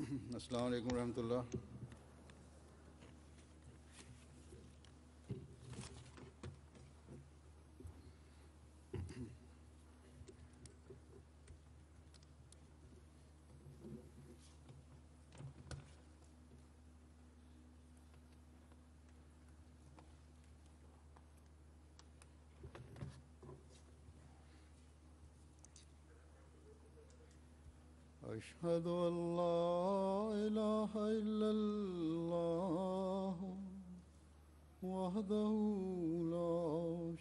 السلام علیکم ورحمۃ اللہ۔ أشهد أن لا إله إلا الله وحده لا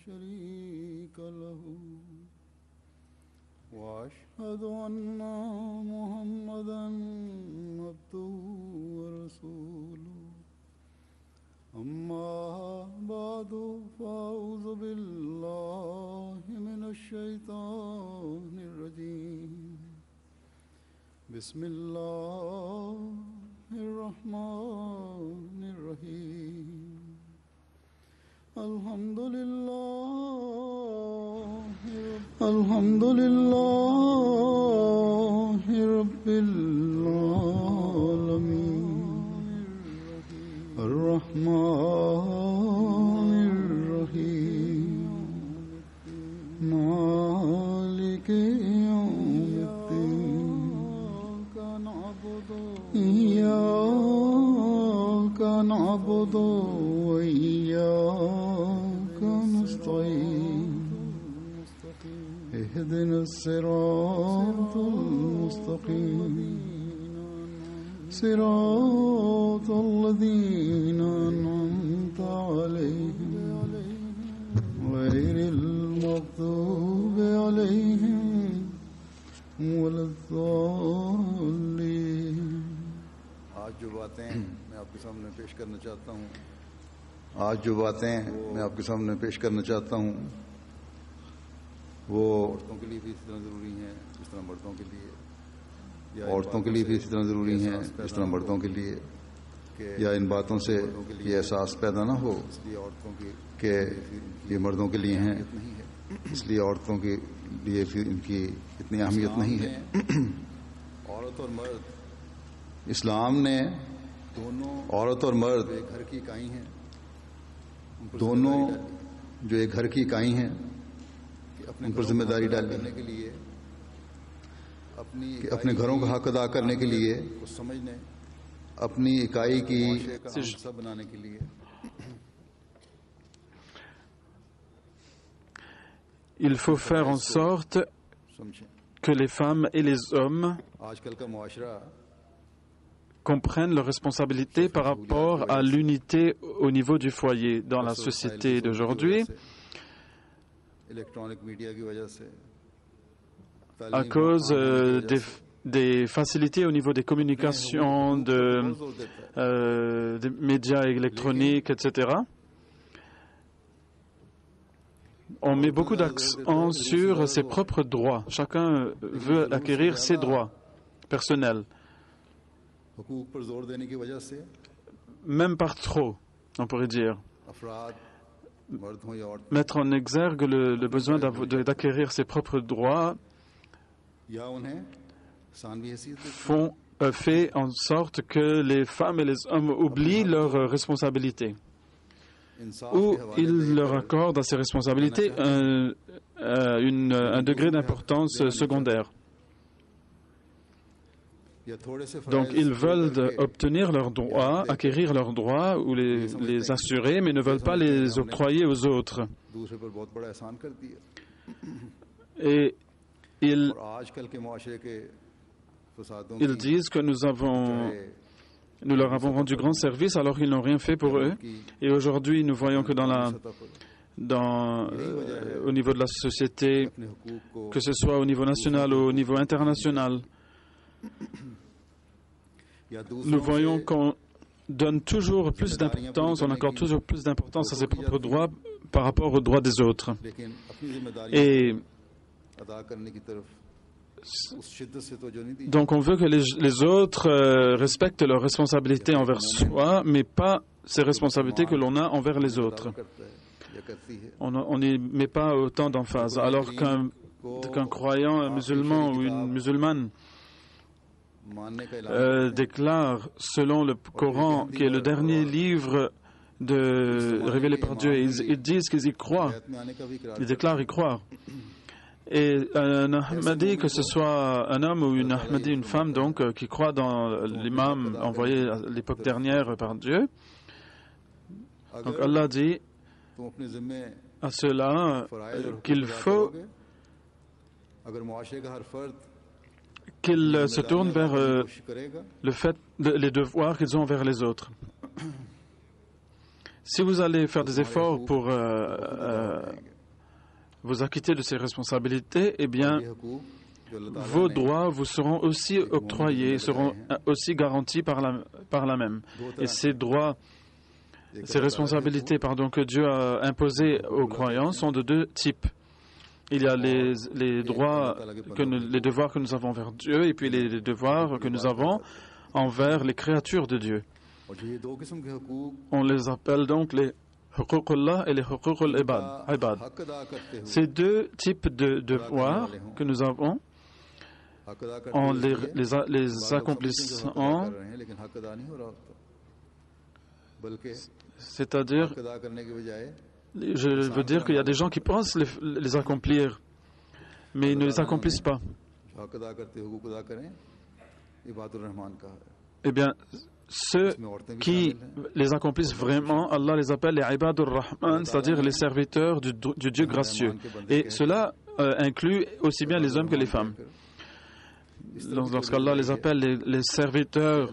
شريك له وأشهد أن محمدا عبده ورسوله أما بعد فأعوذ بالله من الشيطان الرجيم بسم الله الرحمن الرحيم الحمد لله رب العالمين الرحمن الرحيم مالك يوم الدين إياك نعبد وإياك نستعين اهدنا الصراط المستقيم صراط الذين أنعمت عليهم غير المغضوب عليهم ولا الضالين۔ آج جو باتیں میں آپ کے سامنے پیش کرنا چاہتا ہوں وہ عورتوں کے لیے بھی اسی طرح ضروری ہیں جس طرح مردوں کے لیے، عورتوں کے لیے بھی اسی طرح ضروری ہیں جس طرح مردوں کے لیے، یا ان باتوں سے یہ احساس پیدا نہ ہو کہ یہ مردوں کے لیے ہیں، اس لیے عورتوں کے لیے پھر ان کی اتنی اہمیت نہیں ہے۔ عورت اور مرد، اسلام نے عورت اور مرد گھر کی اکائی ہیں، دونوں جو ایک گھر کی اکائی ہیں، ان پر ذمہ داری ڈالنے کے لیے، کہ اپنے گھروں کا حق ادا کرنے کے لیے، سمجھنے اپنی اکائی کی حصہ بنانے کے لیے۔ Il faut faire en sorte que les femmes et les hommes comprennent leurs responsabilités par rapport à l'unité au niveau du foyer. Dans la société d'aujourd'hui, à cause des facilités au niveau des communications, des médias électroniques, etc., on met beaucoup d'accent sur ses propres droits. Chacun veut acquérir ses droits personnels. Même par trop, on pourrait dire. Mettre en exergue le besoin d'acquérir ses propres droits fait en sorte que les femmes et les hommes oublient leurs responsabilités, ou ils leur accordent à ces responsabilités un degré d'importance secondaire. Donc ils veulent obtenir leurs droits, acquérir leurs droits ou les assurer, mais ne veulent pas les octroyer aux autres. Et ils disent que nous leur avons rendu grand service alors qu'ils n'ont rien fait pour eux. Et aujourd'hui, nous voyons que au niveau de la société, que ce soit au niveau national ou au niveau international, nous voyons qu'on donne toujours plus d'importance, on accorde toujours plus d'importance à ses propres droits par rapport aux droits des autres. Et donc on veut que les autres respectent leurs responsabilités envers soi, mais pas ces responsabilités que l'on a envers les autres. On n'y met pas autant d'emphase. Alors qu'un croyant, un musulman ou une musulmane déclarent, selon le Coran, qui est le dernier livre révélé par Dieu, ils disent qu'ils y croient. Ils déclarent y croire. Et un Ahmadi, que ce soit un homme ou une Ahmadi, une femme, donc, qui croit dans l'imam envoyé à l'époque dernière par Dieu, donc Allah dit à ceux-là qu'il faut qu'ils se tournent vers les devoirs qu'ils ont envers les autres. Si vous allez faire des efforts pour vous acquitter de ces responsabilités, eh bien, vos droits vous seront aussi octroyés, seront aussi garantis par la même. Et ces droits, ces responsabilités, que Dieu a imposées aux croyants sont de deux types. Il y a les devoirs que nous avons envers Dieu et puis les devoirs que nous avons envers les créatures de Dieu. On les appelle donc les huququllah et les huququl ibad. Ces deux types de devoirs que nous avons, en les accomplissant, c'est-à-dire, je veux dire qu'il y a des gens qui pensent les accomplir, mais ils ne les accomplissent pas. Eh bien, ceux qui les accomplissent vraiment, Allah les appelle les Ibadur Rahman, c'est-à-dire les serviteurs du Dieu gracieux. Et cela inclut aussi bien les hommes que les femmes. Lorsqu'Allah les appelle les serviteurs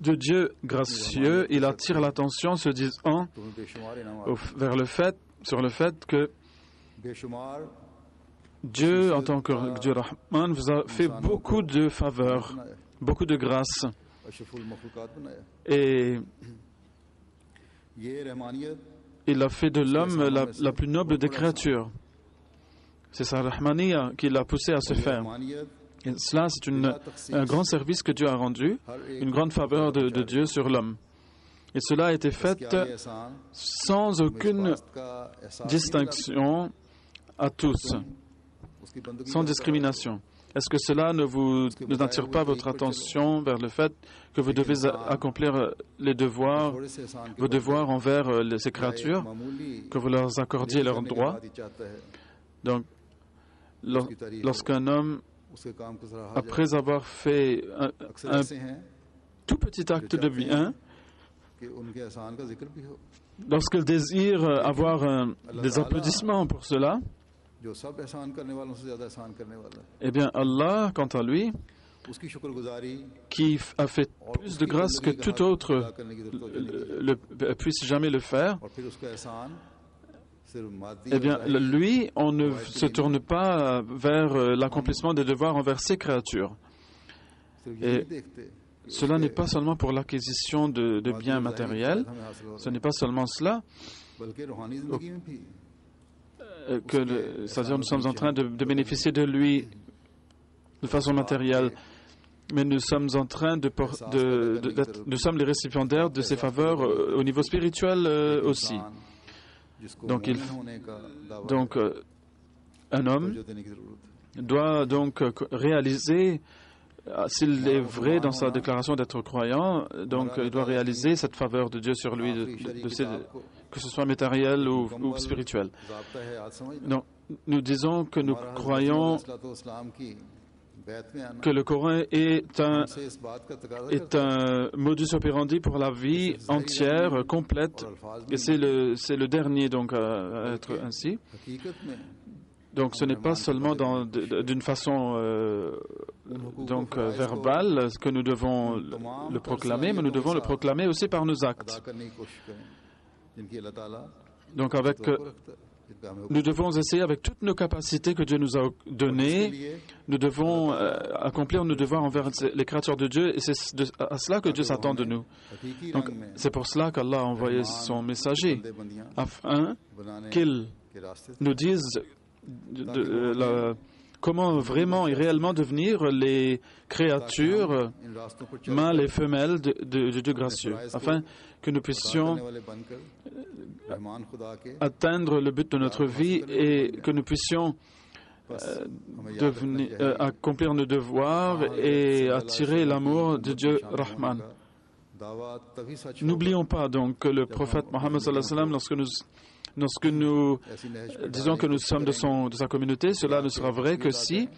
de Dieu gracieux, il attire l'attention se disant sur le fait que Dieu, en tant que Dieu Rahman, vous a fait beaucoup de faveurs, beaucoup de grâces. Et il a fait de l'homme la plus noble des créatures. C'est sa Rahmaniya qui l'a poussé à se faire. Et cela, c'est un grand service que Dieu a rendu, une grande faveur de Dieu sur l'homme. Et cela a été fait sans aucune distinction à tous, sans discrimination. Est-ce que cela n'attire pas votre attention vers le fait que vous devez accomplir vos devoirs envers ces créatures, que vous leur accordiez leurs droits? Donc, lorsqu'un homme, après avoir fait un tout petit acte de bien, lorsqu'il désire avoir des applaudissements pour cela, eh bien Allah, quant à lui, qui a fait plus de grâce que tout autre puisse jamais le faire, eh bien lui, on ne se tourne pas vers l'accomplissement des devoirs envers ses créatures. Et cela n'est pas seulement pour l'acquisition de biens matériels, ce n'est pas seulement cela, c'est-à-dire nous sommes en train de bénéficier de lui de façon matérielle, mais nous sommes en train nous sommes les récipiendaires de ses faveurs au niveau spirituel aussi. Donc un homme doit donc réaliser, s'il est vrai dans sa déclaration d'être croyant, donc il doit réaliser cette faveur de Dieu sur lui, que ce soit matériel ou spirituel. Donc, nous disons que nous croyons que le Coran est un modus operandi pour la vie entière, complète, et c'est le dernier donc à être ainsi. Donc ce n'est pas seulement d'une façon verbale que nous devons le proclamer, mais nous devons le proclamer aussi par nos actes. Donc nous devons essayer avec toutes nos capacités que Dieu nous a données, nous devons accomplir nos devoirs envers les créatures de Dieu, et c'est à cela que Dieu s'attend de nous. Donc c'est pour cela qu'Allah a envoyé son messager, afin qu'il nous dise comment vraiment et réellement devenir les créatures mâles et femelles de Dieu gracieux, afin que nous puissions atteindre le but de notre vie et que nous puissions accomplir nos devoirs et attirer l'amour de Dieu Rahman. N'oublions pas donc que le prophète Mohammed sallallahu alayhi wa sallam, lorsque nous disons que nous sommes de sa communauté, cela ne sera vrai que si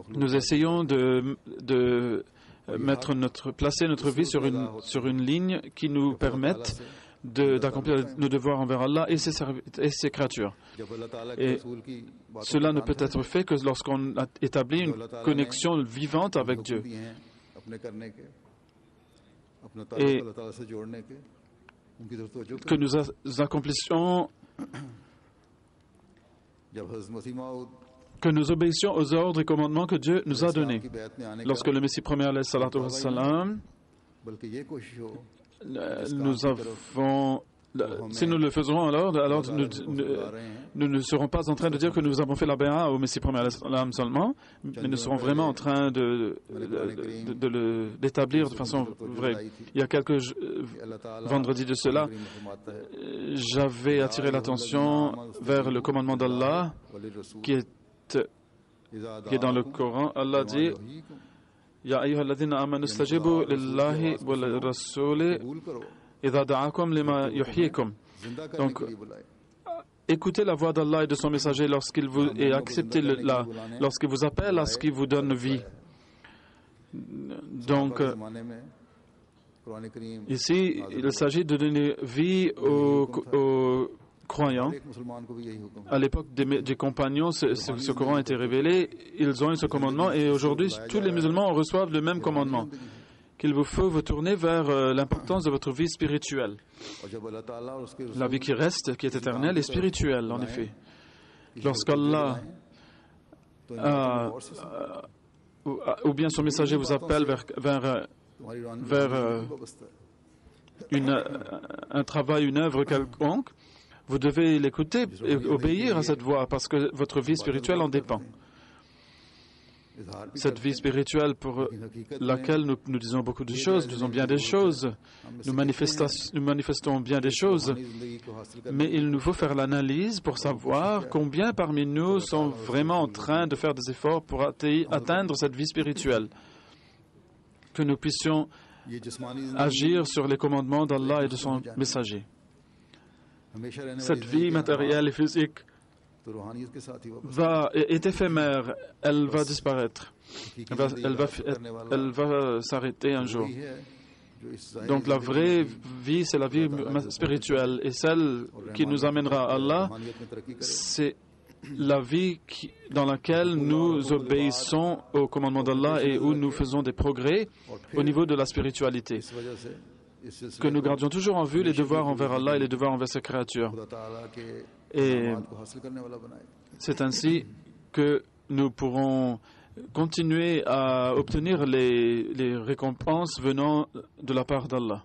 nous essayons de placer notre vie sur une ligne qui nous permette d'accomplir nos devoirs envers Allah et ses créatures. Et cela ne peut être fait que lorsqu'on a établi une connexion vivante avec Dieu. Et que nous accomplissions, que nous obéissions aux ordres et commandements que Dieu nous a donnés. Lorsque le Messie premier alayhi salatu wa salam, si nous le faisons alors nous ne serons pas en train de dire que nous avons fait la bay'a au Messie premier alayhi salam seulement, mais nous serons vraiment en train d'établir de façon vraie. Il y a quelques vendredis de cela, j'avais attiré l'attention vers le commandement d'Allah qui est dans le Coran. Allah dit Ya ayyuhalladhina amanu istajibu lillahi wal rasuli idha da'akum lima yuhyikum. Donc, écoutez la voix d'Allah et de son messager et acceptez lorsqu'il vous appelle à ce qui vous donne vie. Donc, ici, il s'agit de donner vie aux croyants. À l'époque des compagnons, ce Coran a été révélé, ils ont eu ce commandement et aujourd'hui, tous les musulmans reçoivent le même commandement, qu'il vous faut vous tourner vers l'importance de votre vie spirituelle. La vie qui reste, qui est éternelle, est spirituelle, en effet. Lorsqu'Allah ou bien son messager vous appelle vers un travail, une œuvre quelconque, vous devez l'écouter et obéir à cette voix parce que votre vie spirituelle en dépend. Cette vie spirituelle pour laquelle nous disons beaucoup de choses, nous disons bien des choses, nous manifestons bien des choses, mais il nous faut faire l'analyse pour savoir combien parmi nous sont vraiment en train de faire des efforts pour atteindre cette vie spirituelle, que nous puissions agir sur les commandements d'Allah et de son messager. Cette vie matérielle et physique est éphémère, elle va disparaître, elle va s'arrêter un jour. Donc la vraie vie, c'est la vie spirituelle, et celle qui nous amènera à Allah, c'est la vie dans laquelle nous obéissons aux commandements d'Allah et où nous faisons des progrès au niveau de la spiritualité. Que nous gardions toujours en vue les devoirs envers Allah et les devoirs envers ses créatures. Et c'est ainsi que nous pourrons continuer à obtenir les récompenses venant de la part d'Allah.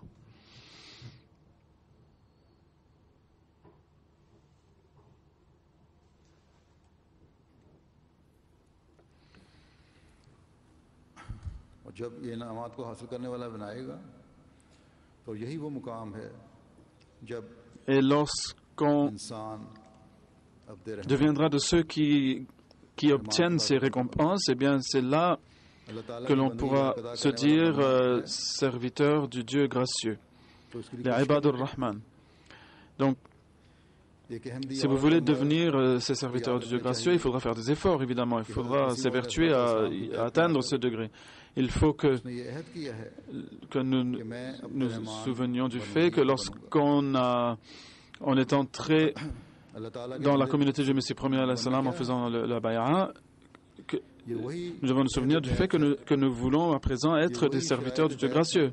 Et lorsqu'on deviendra de ceux qui obtiennent ces récompenses, eh bien c'est là que l'on pourra se dire serviteur du Dieu gracieux, les Ibadur Rahman. Donc, si vous voulez devenir ces serviteurs du Dieu gracieux, il faudra faire des efforts, évidemment. Il faudra s'évertuer à atteindre ce degré. Il faut que nous nous souvenions du fait que lorsqu'on est entré dans la communauté du Messie premier alayhi salam en faisant la bay'a, nous devons nous souvenir du fait que nous voulons à présent être des serviteurs du Dieu gracieux.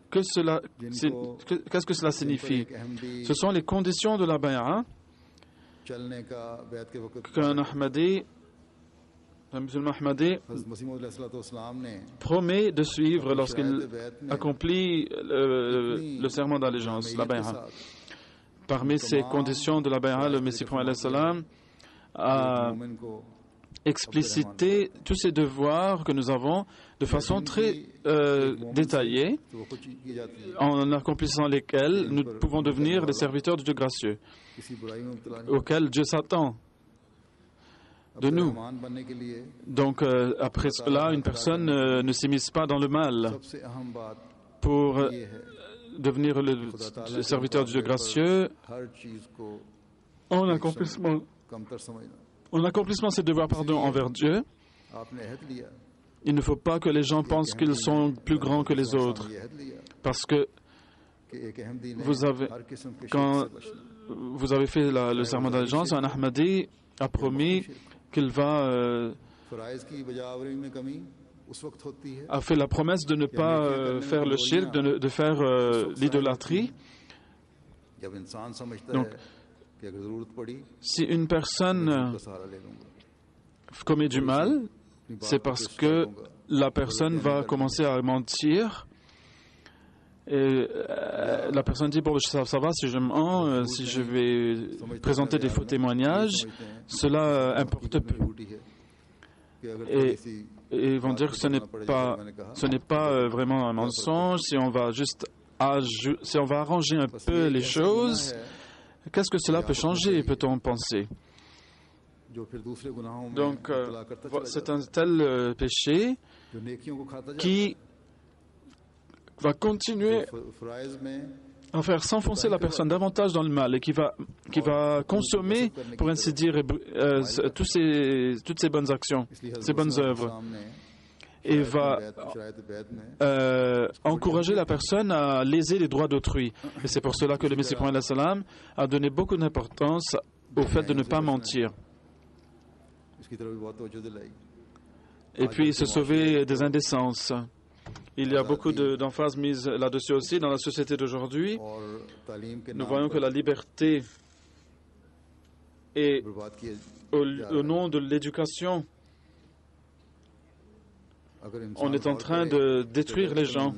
Qu'est-ce que cela signifie? Ce sont les conditions de la bay'a qu'un Ahmadi, un musulman Ahmadi, promet de suivre lorsqu'il accomplit le serment d'allégeance, la bay'a. Parmi ces conditions de la bay'a, le Messie prophète alayhi salam a explicité tous ces devoirs que nous avons de façon très détaillée, en accomplissant lesquels nous pouvons devenir des serviteurs du Dieu gracieux, auxquels Dieu s'attend. de nous. Donc, après cela, une personne ne s'immisce pas dans le mal pour devenir le serviteur du Dieu gracieux en accomplissement ses devoirs envers Dieu. Il ne faut pas que les gens pensent qu'ils sont plus grands que les autres, parce que quand vous avez fait le serment d'allégeance, un Ahmadi a promis qu'il a fait la promesse de ne pas faire le shirk, de faire l'idolâtrie. Donc, si une personne commet du mal, c'est parce que la personne va commencer à mentir. Et la personne dit, bon, ça va, si je mens, si je vais présenter des faux témoignages, cela importe peu. Et ils vont dire que ce n'est pas vraiment un mensonge. Si on va arranger un peu les choses, qu'est-ce que cela peut changer, peut-on penser? Donc, c'est un tel péché qui va continuer à faire s'enfoncer la personne davantage dans le mal et qui va consommer, pour ainsi dire, toutes ces bonnes actions, ces bonnes œuvres, et va encourager la personne à léser les droits d'autrui. Et c'est pour cela que le Messie Prophète salam a donné beaucoup d'importance au fait de ne pas mentir. Et puis se sauver des indécences. Il y a beaucoup d'emphase mise là-dessus aussi dans la société d'aujourd'hui. Nous voyons que la liberté est au nom de l'éducation. On est en train de détruire les gens.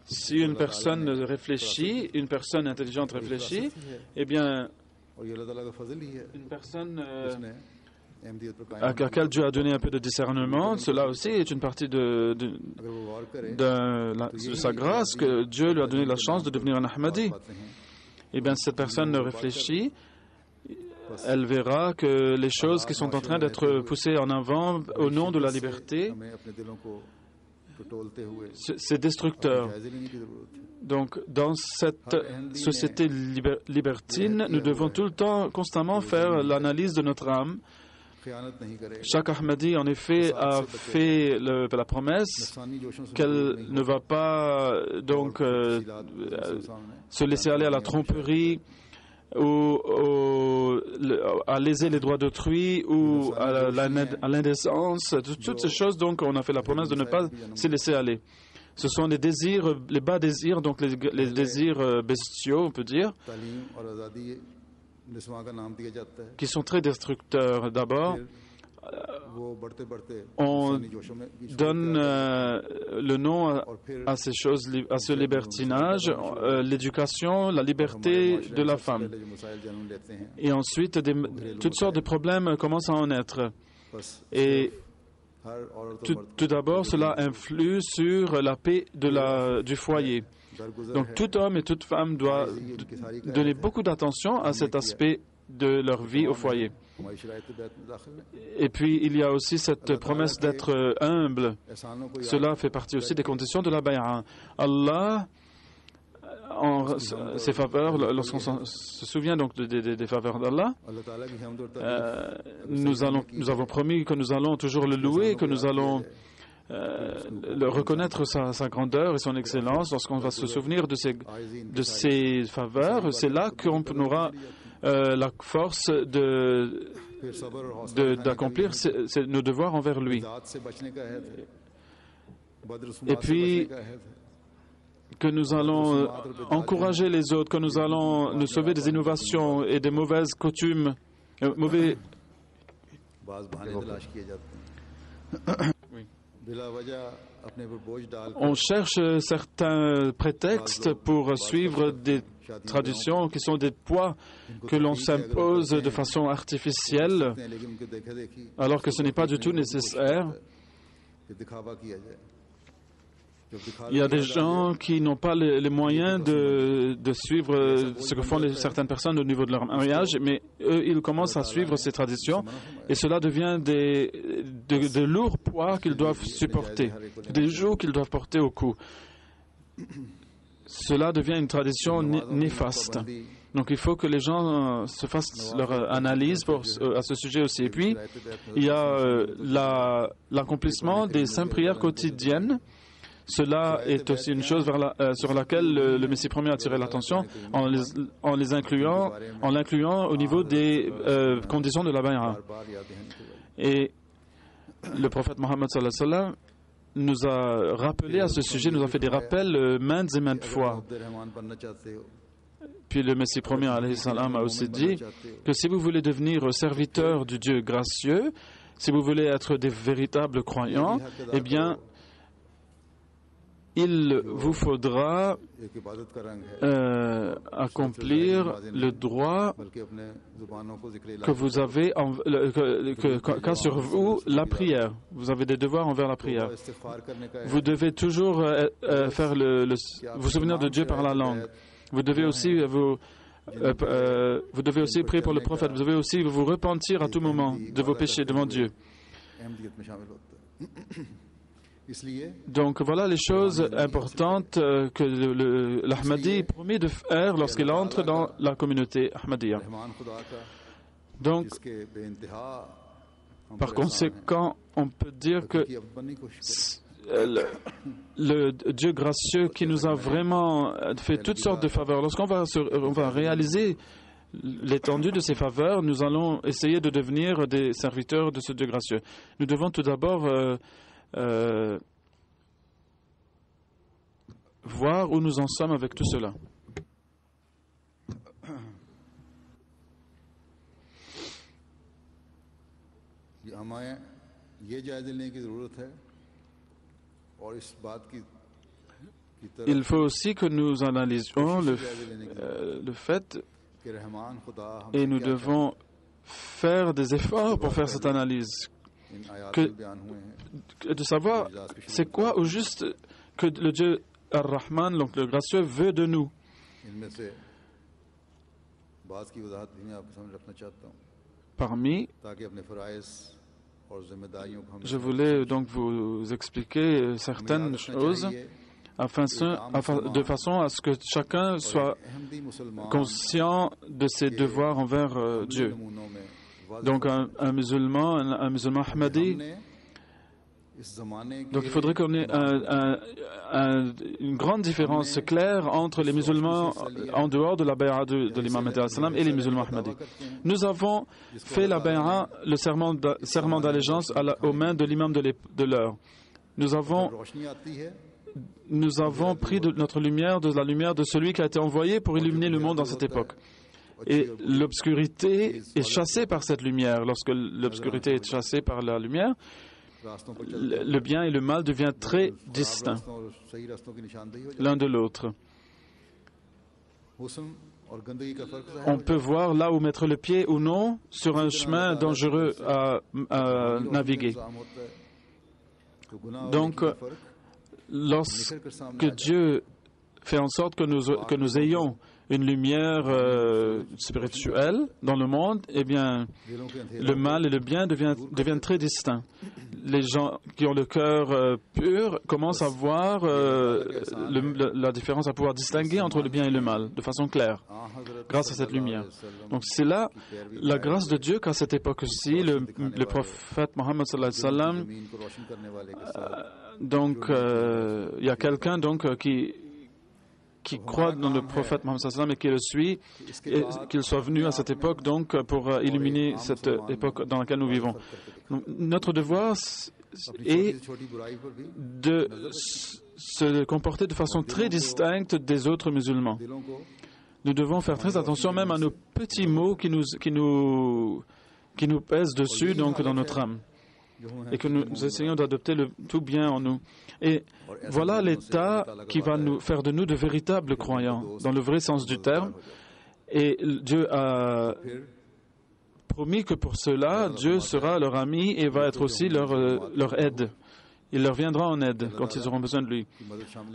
Si une personne réfléchit, une personne intelligente réfléchit, eh bien, une personne à laquelle Dieu a donné un peu de discernement, cela aussi est une partie de sa grâce, que Dieu lui a donné la chance de devenir un Ahmadi. Eh bien, cette personne réfléchit, elle verra que les choses qui sont en train d'être poussées en avant au nom de la liberté, c'est destructeur. Donc, dans cette société libertine, nous devons tout le temps, constamment faire l'analyse de notre âme. Chaque Ahmadi, en effet, a fait la promesse qu'elle ne va pas donc se laisser aller à la tromperie ou à léser les droits d'autrui ou à l'indécence. Toutes ces choses, donc, on a fait la promesse de ne pas se laisser aller. Ce sont les désirs, les bas désirs, donc les désirs bestiaux, on peut dire, qui sont très destructeurs. D'abord, on donne le nom à ces choses, à ce libertinage, l'éducation, la liberté de la femme. Et ensuite, toutes sortes de problèmes commencent à en être. Et tout d'abord, cela influe sur la paix du foyer. Donc, tout homme et toute femme doivent donner beaucoup d'attention à cet aspect de leur vie au foyer. Et puis, il y a aussi cette promesse d'être humble. Cela fait partie aussi des conditions de la bay'a. Allah, en ses faveurs, lorsqu'on se souvient donc des faveurs d'Allah, nous avons promis que nous allons toujours le louer, que nous allons reconnaître sa grandeur et son excellence. Lorsqu'on va se souvenir de ses faveurs, c'est là qu'on aura la force d'accomplir nos devoirs envers lui. Et puis, que nous allons encourager les autres, que nous allons nous sauver des innovations et des mauvaises coutumes, Oui. On cherche certains prétextes pour suivre des traditions qui sont des poids que l'on s'impose de façon artificielle, alors que ce n'est pas du tout nécessaire. Il y a des gens qui n'ont pas les moyens de suivre ce que font certaines personnes au niveau de leur mariage, mais eux, ils commencent à suivre ces traditions et cela devient de lourds poids qu'ils doivent supporter, des jougs qu'ils doivent porter au cou. Cela devient une tradition néfaste. Donc il faut que les gens se fassent leur analyse à ce sujet aussi. Et puis, il y a l'accomplissement des 5 prières quotidiennes. Cela est aussi une chose sur laquelle le Messie premier a attiré l'attention en l'incluant au niveau des conditions de la bay'a. Et le prophète Mohammed sallallahu alayhi wa sallam nous a rappelé à ce sujet, nous a fait des rappels maintes et maintes fois. Puis le Messie premier alayhi salam a aussi dit que si vous voulez devenir serviteur du Dieu gracieux, si vous voulez être des véritables croyants, eh bien, il vous faudra accomplir le droit que vous avez, qu'a sur vous la prière. Vous avez des devoirs envers la prière. Vous devez toujours vous souvenir de Dieu par la langue. Vous devez aussi prier pour le prophète. Vous devez aussi vous repentir à tout moment de vos péchés devant Dieu. Donc voilà les choses importantes que l'Ahmadi promet de faire lorsqu'il entre dans la communauté Ahmadiyya. Donc, par conséquent, on peut dire que le Dieu gracieux qui nous a vraiment fait toutes sortes de faveurs, lorsqu'on va réaliser l'étendue de ces faveurs, nous allons essayer de devenir des serviteurs de ce Dieu gracieux. Nous devons tout d'abord voir où nous en sommes avec tout cela. Il faut aussi que nous analysions le fait et nous devons faire des efforts pour faire cette analyse. De savoir c'est quoi au juste que le Dieu Ar-Rahman, donc le gracieux, veut de nous. Parmi, je voulais donc vous expliquer certaines choses de façon à ce que chacun soit conscient de ses devoirs envers Dieu. Donc un musulman Ahmadi, donc il faudrait qu'on ait une grande différence claire entre les musulmans en dehors de la bay'a de l'imam Mahdi et les musulmans Ahmadis. Nous avons fait la bay'a, le serment d'allégeance aux mains de l'imam de l'heure. Nous avons pris de notre lumière, de la lumière de celui qui a été envoyé pour illuminer le monde dans cette époque. Et l'obscurité est chassée par cette lumière. Lorsque l'obscurité est chassée par la lumière, le bien et le mal deviennent très distincts l'un de l'autre. On peut voir là où mettre le pied ou non sur un chemin dangereux à naviguer. Donc, lorsque Dieu fait en sorte que nous ayons une lumière spirituelle dans le monde, eh bien, le mal et le bien deviennent très distincts. Les gens qui ont le cœur pur commencent à voir la différence, à pouvoir distinguer entre le bien et le mal de façon claire, grâce à cette lumière. Donc c'est là la grâce de Dieu qu'à cette époque-ci, le prophète Mohammed sallallahu alayhi wa sallam, donc il y a quelqu'un donc qui croit dans le prophète Mohammed sallallahu alayhi wa sallam et qui le suit, et qu'il soit venu à cette époque donc pour illuminer cette époque dans laquelle nous vivons. Donc, notre devoir est de se comporter de façon très distincte des autres musulmans. Nous devons faire très attention même à nos petits mots qui nous pèsent dessus donc dans notre âme, et que nous essayons d'adopter le tout bien en nous. Et voilà l'état qui va nous faire de nous de véritables croyants, dans le vrai sens du terme. Et Dieu a promis que pour cela, Dieu sera leur ami et va être aussi leur aide. Il leur viendra en aide quand ils auront besoin de lui.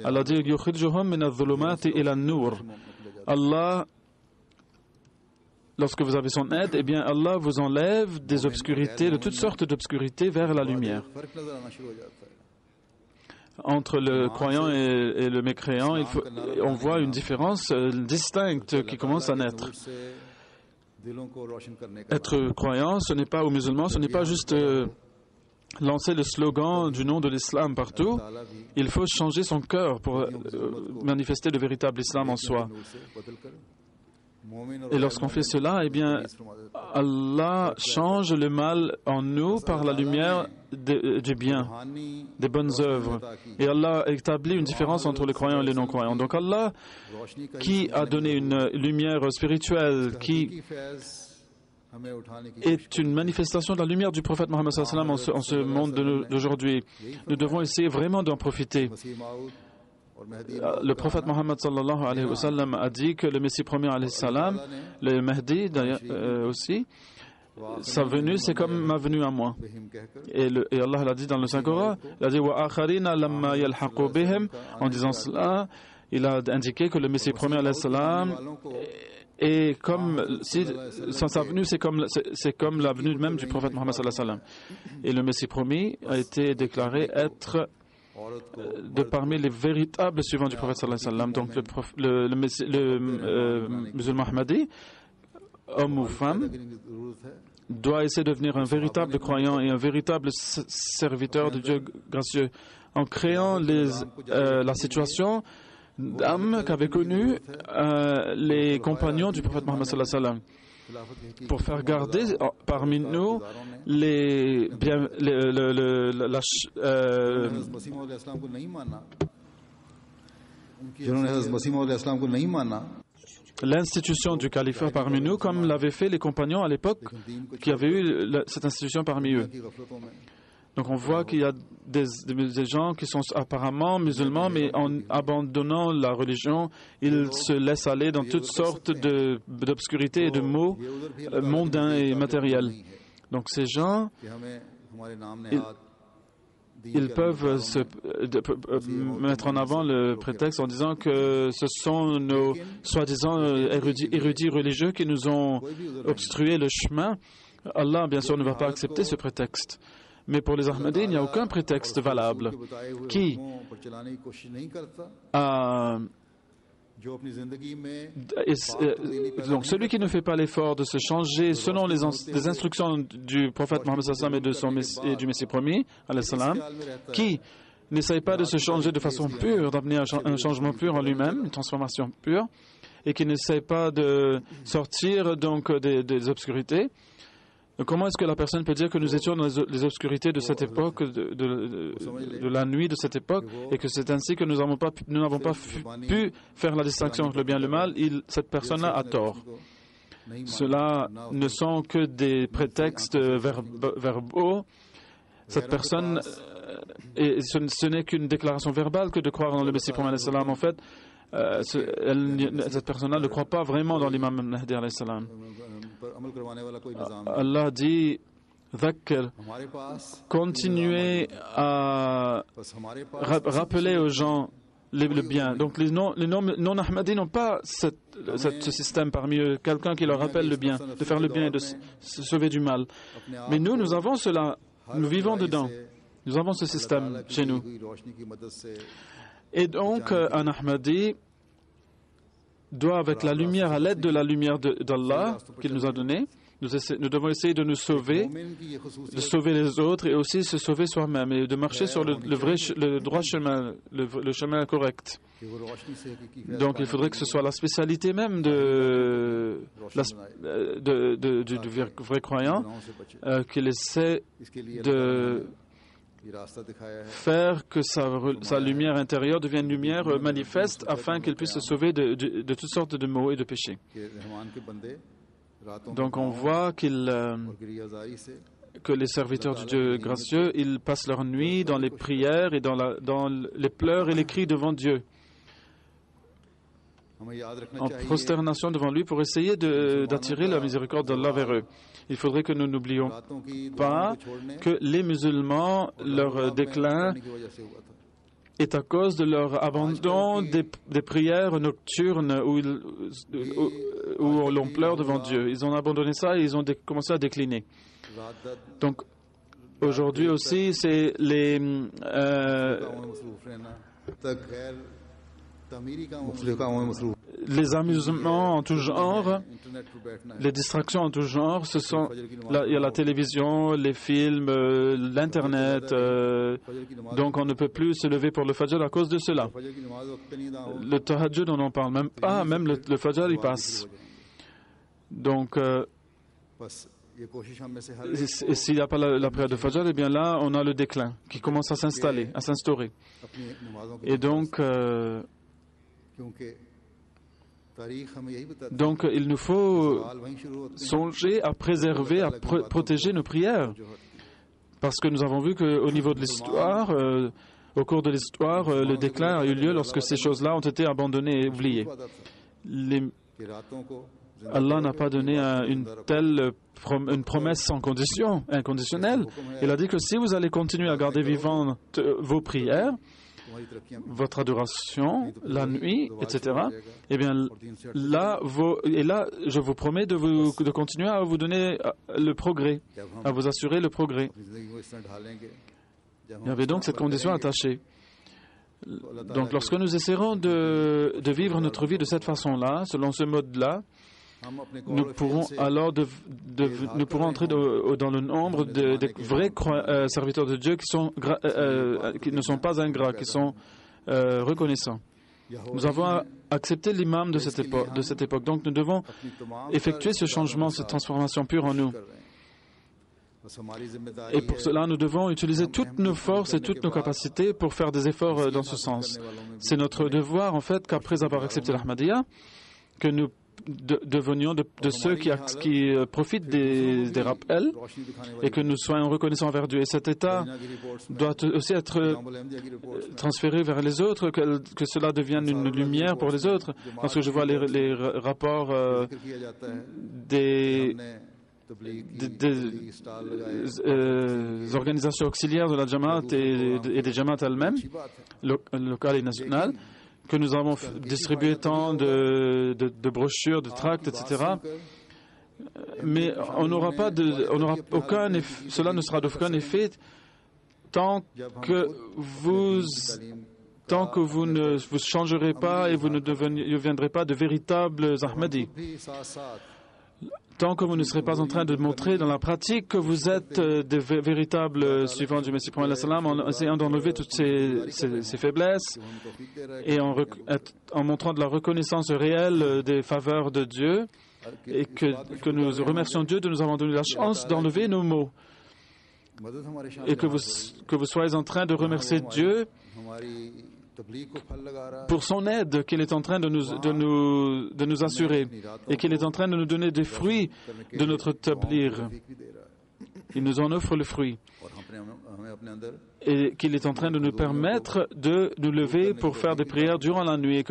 Allah dit yukhrijuhum min adh-dhulumati ila an-nur. Allah, lorsque vous avez son aide, eh bien Allah vous enlève des obscurités, de toutes sortes d'obscurités vers la lumière. Entre le croyant et le mécréant, on voit une différence distincte qui commence à naître. Être croyant, ce n'est pas, ou musulman, ce n'est pas juste lancer le slogan du nom de l'islam partout. Il faut changer son cœur pour manifester le véritable islam en soi. Et lorsqu'on fait cela, eh bien, Allah change le mal en nous par la lumière du bien, des bonnes œuvres. Et Allah établit une différence entre les croyants et les non-croyants. Donc Allah, qui a donné une lumière spirituelle, qui est une manifestation de la lumière du prophète Mohammed sallallahu alayhi wa sallam en ce monde d'aujourd'hui, nous devons essayer vraiment d'en profiter. Le prophète Mohammed sallallahu alayhi wa sallam a dit que le Messie premier alayhi salam, le Mahdi aussi, sa venue c'est comme ma venue à moi. Et Allah l'a dit dans le Saint-Coran, il a dit wa akharina lamma yalhaqu bihim. En disant cela, il a indiqué que le Messie premier alayhi salam est comme si sa venue c'est comme la venue même du prophète Mohammed sallallahu alayhi wa sallam. Et le Messie promis a été déclaré être de parmi les véritables suivants du prophète sallallahu alayhi wa sallam. Donc le musulman Ahmadi, homme ou femme, doit essayer de devenir un véritable croyant et un véritable serviteur de Dieu gracieux en créant la situation d'âme qu'avaient connue les compagnons du prophète Mohammed sallallahu alayhi wa sallam, pour faire garder parmi nous l'institution du califat parmi nous, comme l'avaient fait les compagnons à l'époque qui avaient eu cette institution parmi eux. Donc on voit qu'il y a des gens qui sont apparemment musulmans, mais en abandonnant la religion, ils se laissent aller dans toutes sortes d'obscurités et de maux mondains et matériels. Donc ces gens, ils peuvent mettre en avant le prétexte en disant que ce sont nos soi-disant érudits religieux qui nous ont obstrué le chemin. Allah, bien sûr, ne va pas accepter ce prétexte. Mais pour les Ahmadis, il n'y a aucun prétexte valable qui donc celui qui ne fait pas l'effort de se changer selon les instructions du prophète Mohammed sallallahu alayhi wa sallam et du Messie promis, alayhi salam, qui n'essaye pas de se changer de façon pure, d'amener un changement pur en lui-même, une transformation pure, et qui n'essaye pas de sortir donc des obscurités. Comment est-ce que la personne peut dire que nous étions dans les obscurités de cette époque, de la nuit de cette époque, et que c'est ainsi que nous n'avons pas pu faire la distinction entre le bien et le mal? Cette personne-là a tort. Cela ne sont que des prétextes verbaux. Cette personne, et ce n'est qu'une déclaration verbale que de croire dans le Messie promis alayhi salam. En fait, cette personne-là ne croit pas vraiment dans l'imam Mahdi alayhi salam. Allah dit continuez à rappeler aux gens le bien. Donc les non-Ahmadis n'ont pas ce système parmi eux, quelqu'un qui leur rappelle le bien, de faire le bien et de se sauver du mal. Mais nous avons cela, nous vivons dedans, nous avons ce système chez nous. Et donc un Ahmadi doit, avec la lumière, à l'aide de la lumière d'Allah qu'il nous a donnée, nous devons essayer de nous sauver, de sauver les autres et aussi se sauver soi-même et de marcher sur le droit chemin, le chemin correct. Donc il faudrait que ce soit la spécialité même du vrai croyant qu'il essaie de faire que sa lumière intérieure devienne lumière manifeste afin qu'il puisse se sauver de toutes sortes de maux et de péchés. Donc on voit que les serviteurs du Dieu gracieux, ils passent leur nuit dans les prières et dans les pleurs et les cris devant Dieu. en prosternation devant lui pour essayer d'attirer la miséricorde d'Allah vers eux. Il faudrait que nous n'oublions pas que les musulmans, leur déclin est à cause de leur abandon des prières nocturnes où l'on pleure devant Dieu. Ils ont abandonné ça et ils ont commencé à décliner. Donc, aujourd'hui aussi, c'est les amusements en tout genre, les distractions en tout genre, il y a la télévision, les films, l'Internet, donc on ne peut plus se lever pour le Fajr à cause de cela. Le Tahajjud, on n'en parle même pas, même le Fajr, il passe. Donc, et s'il n'y a pas la prière de Fajr, eh bien là, on a le déclin qui commence à s'installer, à s'instaurer. Et donc, il nous faut songer à préserver, à protéger nos prières. Parce que nous avons vu qu'au niveau de l'histoire, au cours de l'histoire, le déclin a eu lieu lorsque ces choses-là ont été abandonnées et oubliées. Allah n'a pas donné une promesse sans condition, inconditionnelle. Il a dit que si vous allez continuer à garder vivantes vos prières, votre adoration, la nuit, etc., eh bien là, je vous promets de continuer à vous donner le progrès, à vous assurer le progrès. Il y avait donc cette condition attachée. Donc lorsque nous essaierons de vivre notre vie de cette façon-là, selon ce mode-là, nous pourrons alors nous pourrons entrer dans le nombre des vrais serviteurs de Dieu qui ne sont pas ingrats, qui sont reconnaissants. Nous avons accepté l'imam de cette époque. Donc nous devons effectuer ce changement, cette transformation pure en nous. Et pour cela, nous devons utiliser toutes nos forces et toutes nos capacités pour faire des efforts dans ce sens. C'est notre devoir, en fait, qu'après avoir accepté l'Ahmadiyya, que nous devenions de ceux qui profitent des rappels et que nous soyons reconnaissants envers Dieu. Et cet état doit aussi être transféré vers les autres, que cela devienne une lumière pour les autres. Lorsque je vois les rapports des organisations auxiliaires de la Jamaat et des Jamaat elles-mêmes, locales et nationales, que nous avons distribué tant de brochures, de tracts, etc. Mais cela ne sera d'aucun effet tant que vous ne vous changerez pas et vous ne deviendrez pas de véritables Ahmadis. Tant que vous ne serez pas en train de montrer dans la pratique que vous êtes des véritables suivants du Messie Prophète en essayant d'enlever toutes ces faiblesses et en montrant de la reconnaissance réelle des faveurs de Dieu et que nous remercions Dieu de nous avoir donné la chance d'enlever nos maux et que vous soyez en train de remercier Dieu pour son aide qu'il est en train de nous assurer et qu'il est en train de nous donner des fruits de notre tablir. Il nous en offre le fruit et qu'il est en train de nous permettre de nous lever pour faire des prières durant la nuit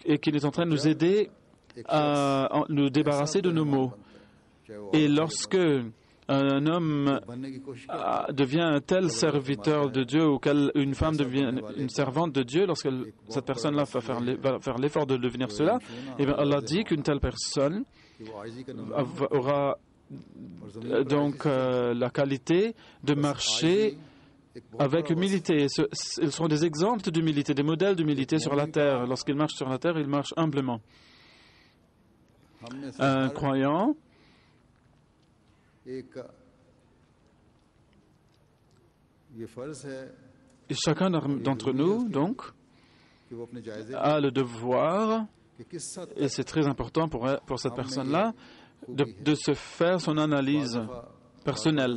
et qu'il est en train de nous aider à nous débarrasser de nos maux. Et lorsque un homme devient un tel serviteur de Dieu ou une femme devient une servante de Dieu, lorsque cette personne-là va faire l'effort de devenir cela, eh bien Allah dit qu'une telle personne aura donc la qualité de marcher avec humilité. Ils seront des exemples d'humilité, des modèles d'humilité sur la terre. Lorsqu'ils marchent sur la terre, ils marchent humblement. Un croyant et chacun d'entre nous, donc, a le devoir, et c'est très important pour cette personne-là, de se faire son analyse personnelle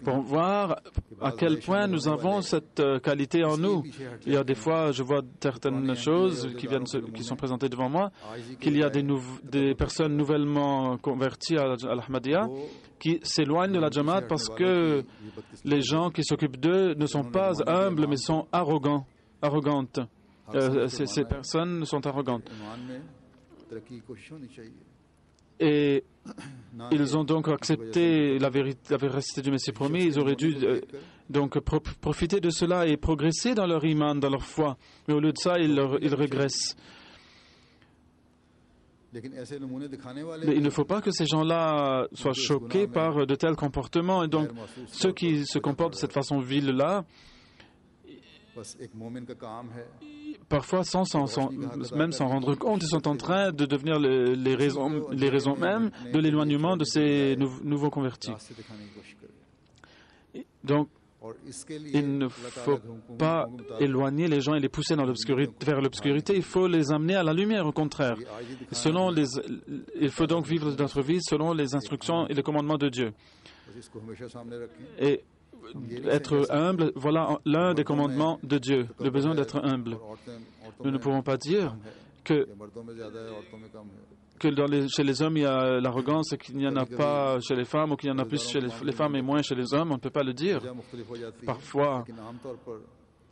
pour voir à quel point nous avons cette qualité en nous. Il y a des fois, je vois certaines choses qui sont présentées devant moi, qu'il y a des personnes nouvellement converties à l'Ahmadiyya qui s'éloignent de la Jamaat parce que les gens qui s'occupent d'eux ne sont pas humbles mais sont arrogantes. Ces personnes sont arrogantes. Et ils ont donc accepté la véracité du Messie promis. Ils auraient dû donc profiter de cela et progresser dans leur iman, dans leur foi. Mais au lieu de ça, ils régressent. Mais il ne faut pas que ces gens-là soient choqués par de tels comportements. Et donc, ceux qui se comportent de cette façon vile-là, parfois même sans rendre compte, ils sont en train de devenir les raisons même de l'éloignement de ces nouveaux convertis. Donc, il ne faut pas éloigner les gens et les pousser vers l'obscurité. Il faut les amener à la lumière, au contraire. Il faut donc vivre notre vie selon les instructions et les commandements de Dieu. Et être humble, voilà l'un des commandements de Dieu, le besoin d'être humble. Nous ne pouvons pas dire que chez les hommes il y a l'arrogance et qu'il n'y en a pas chez les femmes, ou qu'il y en a plus chez les femmes et moins chez les hommes. On ne peut pas le dire. Parfois,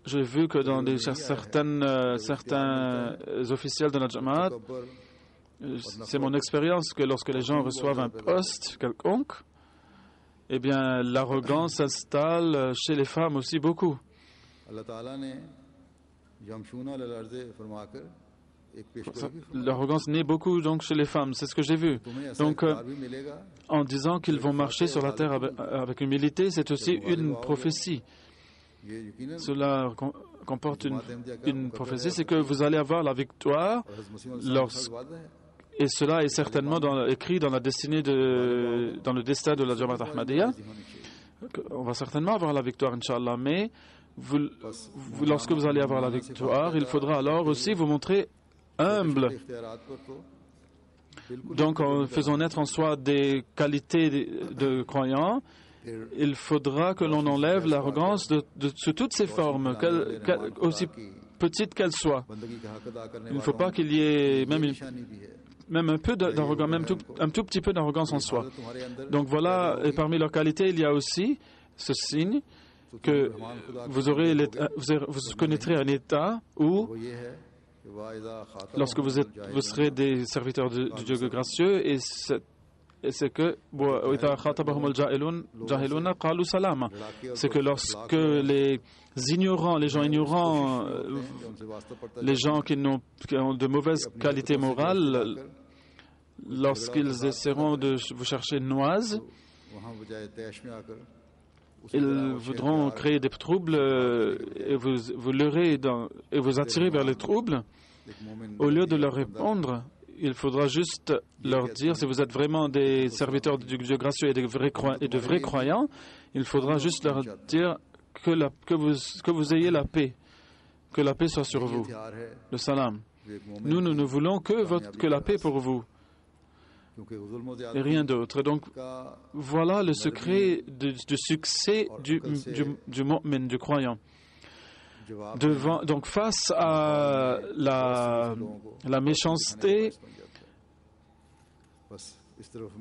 j'ai vu que dans certains officiels de la Jamaat, c'est mon expérience que lorsque les gens reçoivent un poste quelconque, eh bien, l'arrogance s'installe chez les femmes aussi beaucoup. L'arrogance naît beaucoup donc chez les femmes, c'est ce que j'ai vu. Donc, en disant qu'ils vont marcher sur la terre avec humilité, c'est aussi une prophétie. Cela comporte une prophétie, c'est que vous allez avoir la victoire et cela est certainement écrit dans la destinée dans le destin de la Jamaat Ahmadiyya. On va certainement avoir la victoire, Inch'Allah, mais lorsque vous allez avoir la victoire, il faudra alors aussi vous montrer humble. Donc, en faisant naître en soi des qualités de croyants, il faudra que l'on enlève l'arrogance sous toutes ses formes, aussi petites qu'elles soient. Il ne faut pas qu'il y ait même un peu d'arrogance, un tout petit peu d'arrogance en soi. Donc voilà, et parmi leurs qualités, il y a aussi ce signe que vous connaîtrez un état où, lorsque vous serez des serviteurs du Dieu gracieux, et c'est que c'est que lorsque les gens ignorants, les gens qui ont de mauvaises qualités morales, lorsqu'ils essaieront de vous chercher une noise, ils voudront créer des troubles et vous leurrer et vous attirer vers les troubles. Au lieu de leur répondre, il faudra juste leur dire, si vous êtes vraiment des serviteurs du Dieu gracieux et de vrais croyants, il faudra juste leur dire que vous ayez la paix, que la paix soit sur vous, le salam. Nous ne voulons que la paix pour vous et rien d'autre. Donc, voilà le secret du succès du mu'min, du croyant. Donc, face à la méchanceté,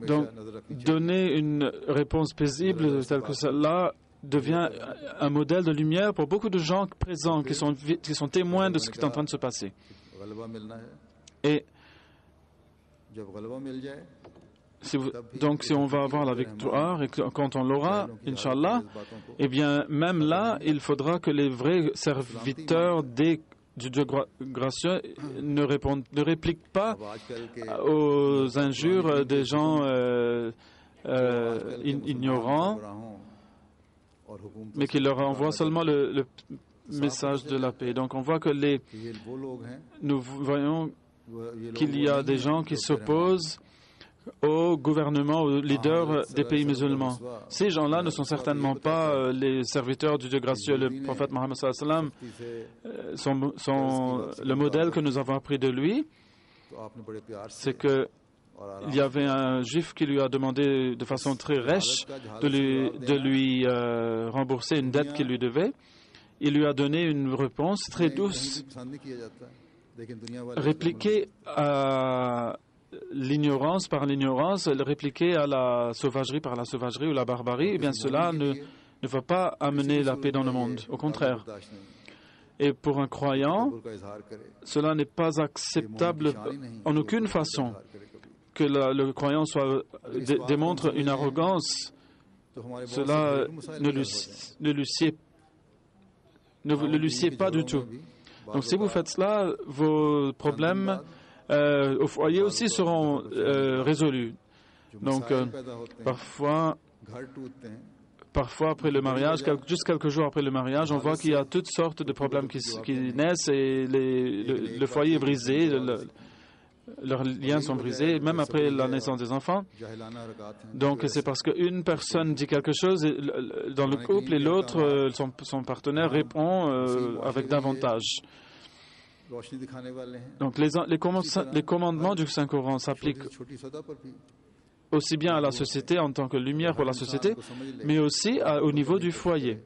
donc, donner une réponse paisible telle que celle-là devient un modèle de lumière pour beaucoup de gens présents qui sont témoins de ce qui est en train de se passer. Et donc, si on va avoir la victoire et quand on l'aura, Inch'Allah, eh bien, même là, il faudra que les vrais serviteurs du Dieu gracieux ne répliquent pas aux injures des gens ignorants, mais qu'ils leur envoient seulement le message de la paix. Donc, on voit que nous voyons qu'il y a des gens qui s'opposent au gouvernement, aux leaders des pays musulmans. Ces gens-là ne sont certainement pas les serviteurs du Dieu gracieux. Le prophète Mohammed sallallahu alayhi wa sallam, le modèle que nous avons appris de lui, c'est que il y avait un juif qui lui a demandé de façon très rêche de lui rembourser une dette qu'il lui devait. Il lui a donné une réponse très douce. Répliquer à l'ignorance par l'ignorance, répliquer à la sauvagerie par la sauvagerie ou la barbarie, eh bien cela ne va pas amener la paix dans le monde. Au contraire. Et pour un croyant, cela n'est pas acceptable en aucune façon que le croyant démontre une arrogance. Cela ne lui sied pas du tout. Donc si vous faites cela, vos problèmes au foyer aussi seront résolus. Donc parfois après le mariage, juste quelques jours après le mariage, on voit qu'il y a toutes sortes de problèmes qui naissent et le foyer est brisé, leurs liens sont brisés, même après la naissance des enfants. Donc c'est parce qu'une personne dit quelque chose dans le couple et l'autre, son partenaire, répond avec davantage. Donc les commandements du Saint-Coran s'appliquent aussi bien à la société en tant que lumière pour la société, mais aussi au niveau du foyer,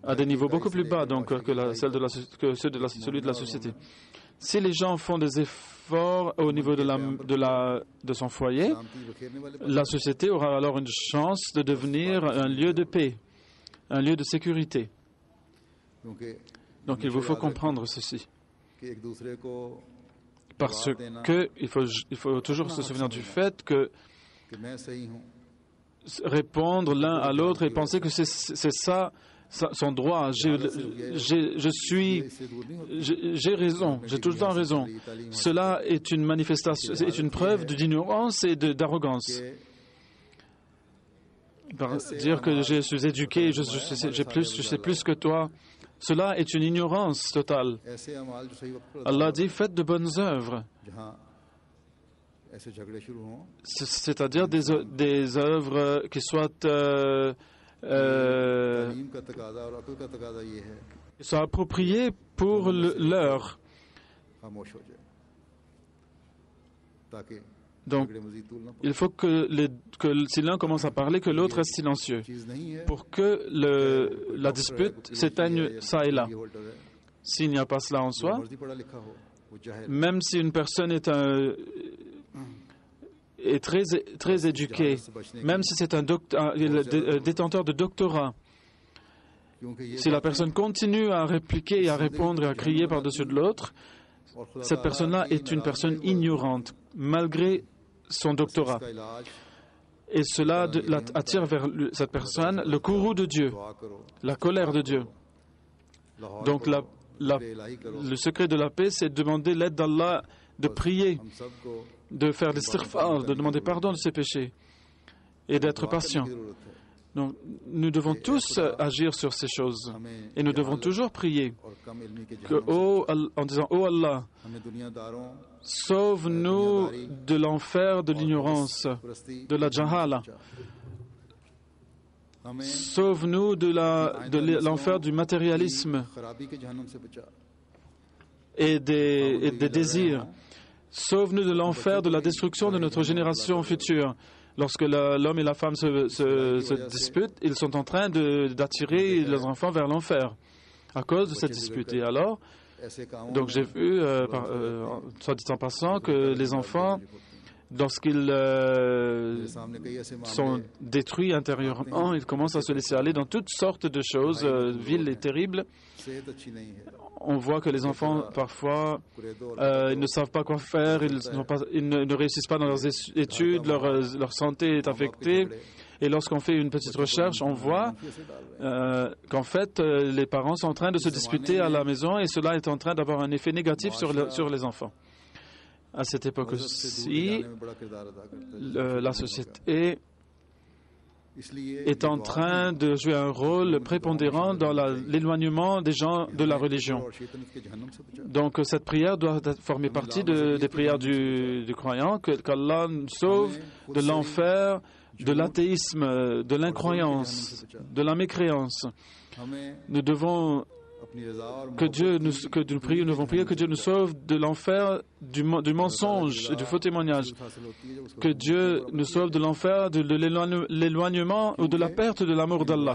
à des niveaux beaucoup plus bas donc, que celui de la société. Si les gens font des efforts au niveau de son foyer, la société aura alors une chance de devenir un lieu de paix, un lieu de sécurité. Donc il vous faut comprendre ceci. Parce qu'il faut toujours se souvenir du fait que répondre l'un à l'autre et penser que c'est ça son droit. J'ai raison, j'ai tout le temps raison. Cela est une manifestation, c'est une preuve d'ignorance et d'arrogance. Dire que je suis éduqué, je sais plus que toi, cela est une ignorance totale. Allah dit, faites de bonnes œuvres. C'est-à-dire des œuvres qui soient appropriées pour l'heure. Donc, il faut que si l'un commence à parler, que l'autre reste silencieux, pour que la dispute s'éteigne ça et là. S'il n'y a pas cela en soi, même si une personne est très éduqué, même si c'est un détenteur de doctorat, si la personne continue à répliquer et à répondre et à crier par-dessus de l'autre, cette personne-là est une personne ignorante, malgré son doctorat. Et cela attire vers cette personne le courroux de Dieu, la colère de Dieu. Donc le secret de la paix, c'est de demander l'aide d'Allah, de prier, de faire l'istighfar, de demander pardon de ses péchés et d'être patient. Donc, nous devons tous agir sur ces choses et nous devons toujours prier en disant « Oh Allah, sauve-nous de l'enfer de l'ignorance, de la jahala. Sauve-nous de l'enfer du matérialisme et des désirs. Sauve-nous de l'enfer de la destruction de notre génération future. » Lorsque l'homme et la femme se disputent, ils sont en train d'attirer leurs enfants vers l'enfer à cause de cette dispute. Et alors, donc j'ai vu, soit dit en passant, que les enfants, lorsqu'ils sont détruits intérieurement, ils commencent à se laisser aller dans toutes sortes de choses viles et terribles. On voit que les enfants, parfois, ils ne savent pas quoi faire, ils ne réussissent pas dans leurs études, leur santé est affectée. Et lorsqu'on fait une petite recherche, on voit qu'en fait, les parents sont en train de se disputer à la maison et cela est en train d'avoir un effet négatif sur les enfants. À cette époque-ci, la société est en train de jouer un rôle prépondérant dans l'éloignement des gens de la religion. Donc cette prière doit former partie des prières du croyant, qu'Allah nous sauve de l'enfer, de l'athéisme, de l'incroyance, de la mécréance. Nous devons nous devons prier que Dieu nous sauve de l'enfer du mensonge et du faux témoignage. Que Dieu nous sauve de l'enfer de l'éloignement ou de la perte de l'amour d'Allah.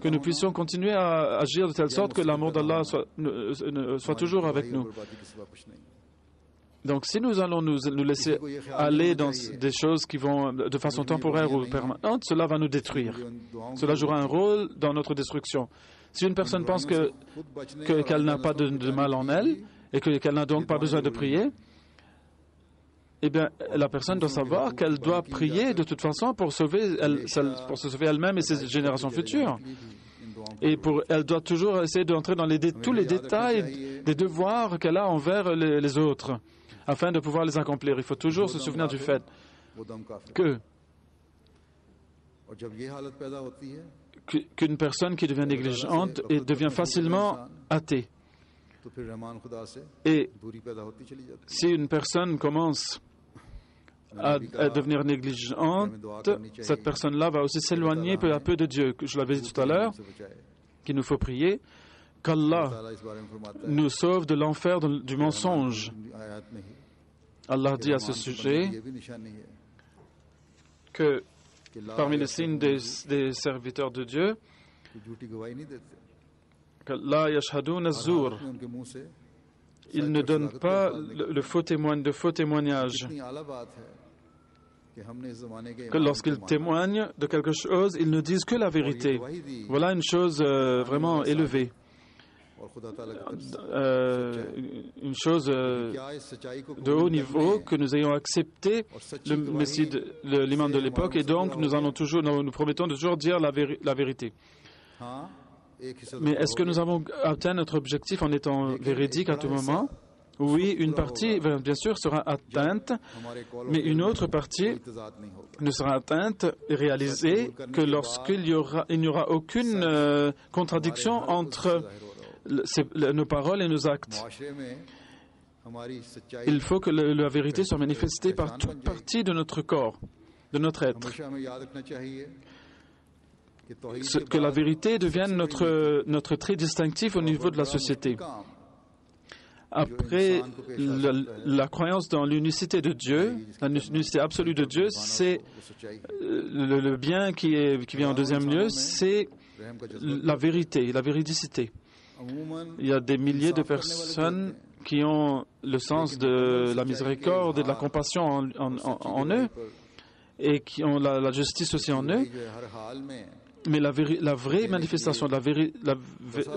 Que nous puissions continuer à agir de telle sorte que l'amour d'Allah soit toujours avec nous. Donc si nous allons nous laisser aller dans des choses qui vont de façon temporaire ou permanente, cela va nous détruire. Cela jouera un rôle dans notre destruction. Si une personne pense qu'elle n'a pas de mal en elle et qu'elle n'a donc pas besoin de prier, eh bien, la personne doit savoir qu'elle doit prier de toute façon pour se sauver elle-même et ses générations futures. Et elle doit toujours essayer d'entrer dans tous les détails des devoirs qu'elle a envers les autres, afin de pouvoir les accomplir. Il faut toujours se souvenir du fait qu'une personne qui devient négligente et devient facilement athée. Et si une personne commence à devenir négligente, cette personne-là va aussi s'éloigner peu à peu de Dieu. Je l'avais dit tout à l'heure, qu'il nous faut prier, qu'Allah nous sauve de l'enfer du mensonge. Allah dit à ce sujet que parmi les signes des serviteurs de Dieu, que la yashhadun az-zur, ils ne donnent pas de faux témoignages. Que lorsqu'ils témoignent de quelque chose, ils ne disent que la vérité. Voilà une chose vraiment élevée. Une chose de haut niveau, que nous ayons accepté le Messie, l'imam de l'époque, et donc nous promettons de toujours dire la vérité. Mais est-ce que nous avons atteint notre objectif en étant véridiques à tout moment? Oui, une partie, bien sûr, sera atteinte, mais une autre partie ne sera atteinte et réalisée que lorsqu'il n'y aura aucune contradiction entre nos paroles et nos actes. Il faut que la vérité soit manifestée par toute partie de notre corps, de notre être. Que la vérité devienne notre trait distinctif au niveau de la société. Après, la croyance dans l'unicité de Dieu, l'unicité absolue de Dieu, c'est le bien qui vient en deuxième lieu, c'est la vérité, la véridicité. Il y a des milliers de personnes qui ont le sens de la miséricorde et de la compassion en eux, et qui ont la justice aussi en eux. Mais la vraie manifestation de la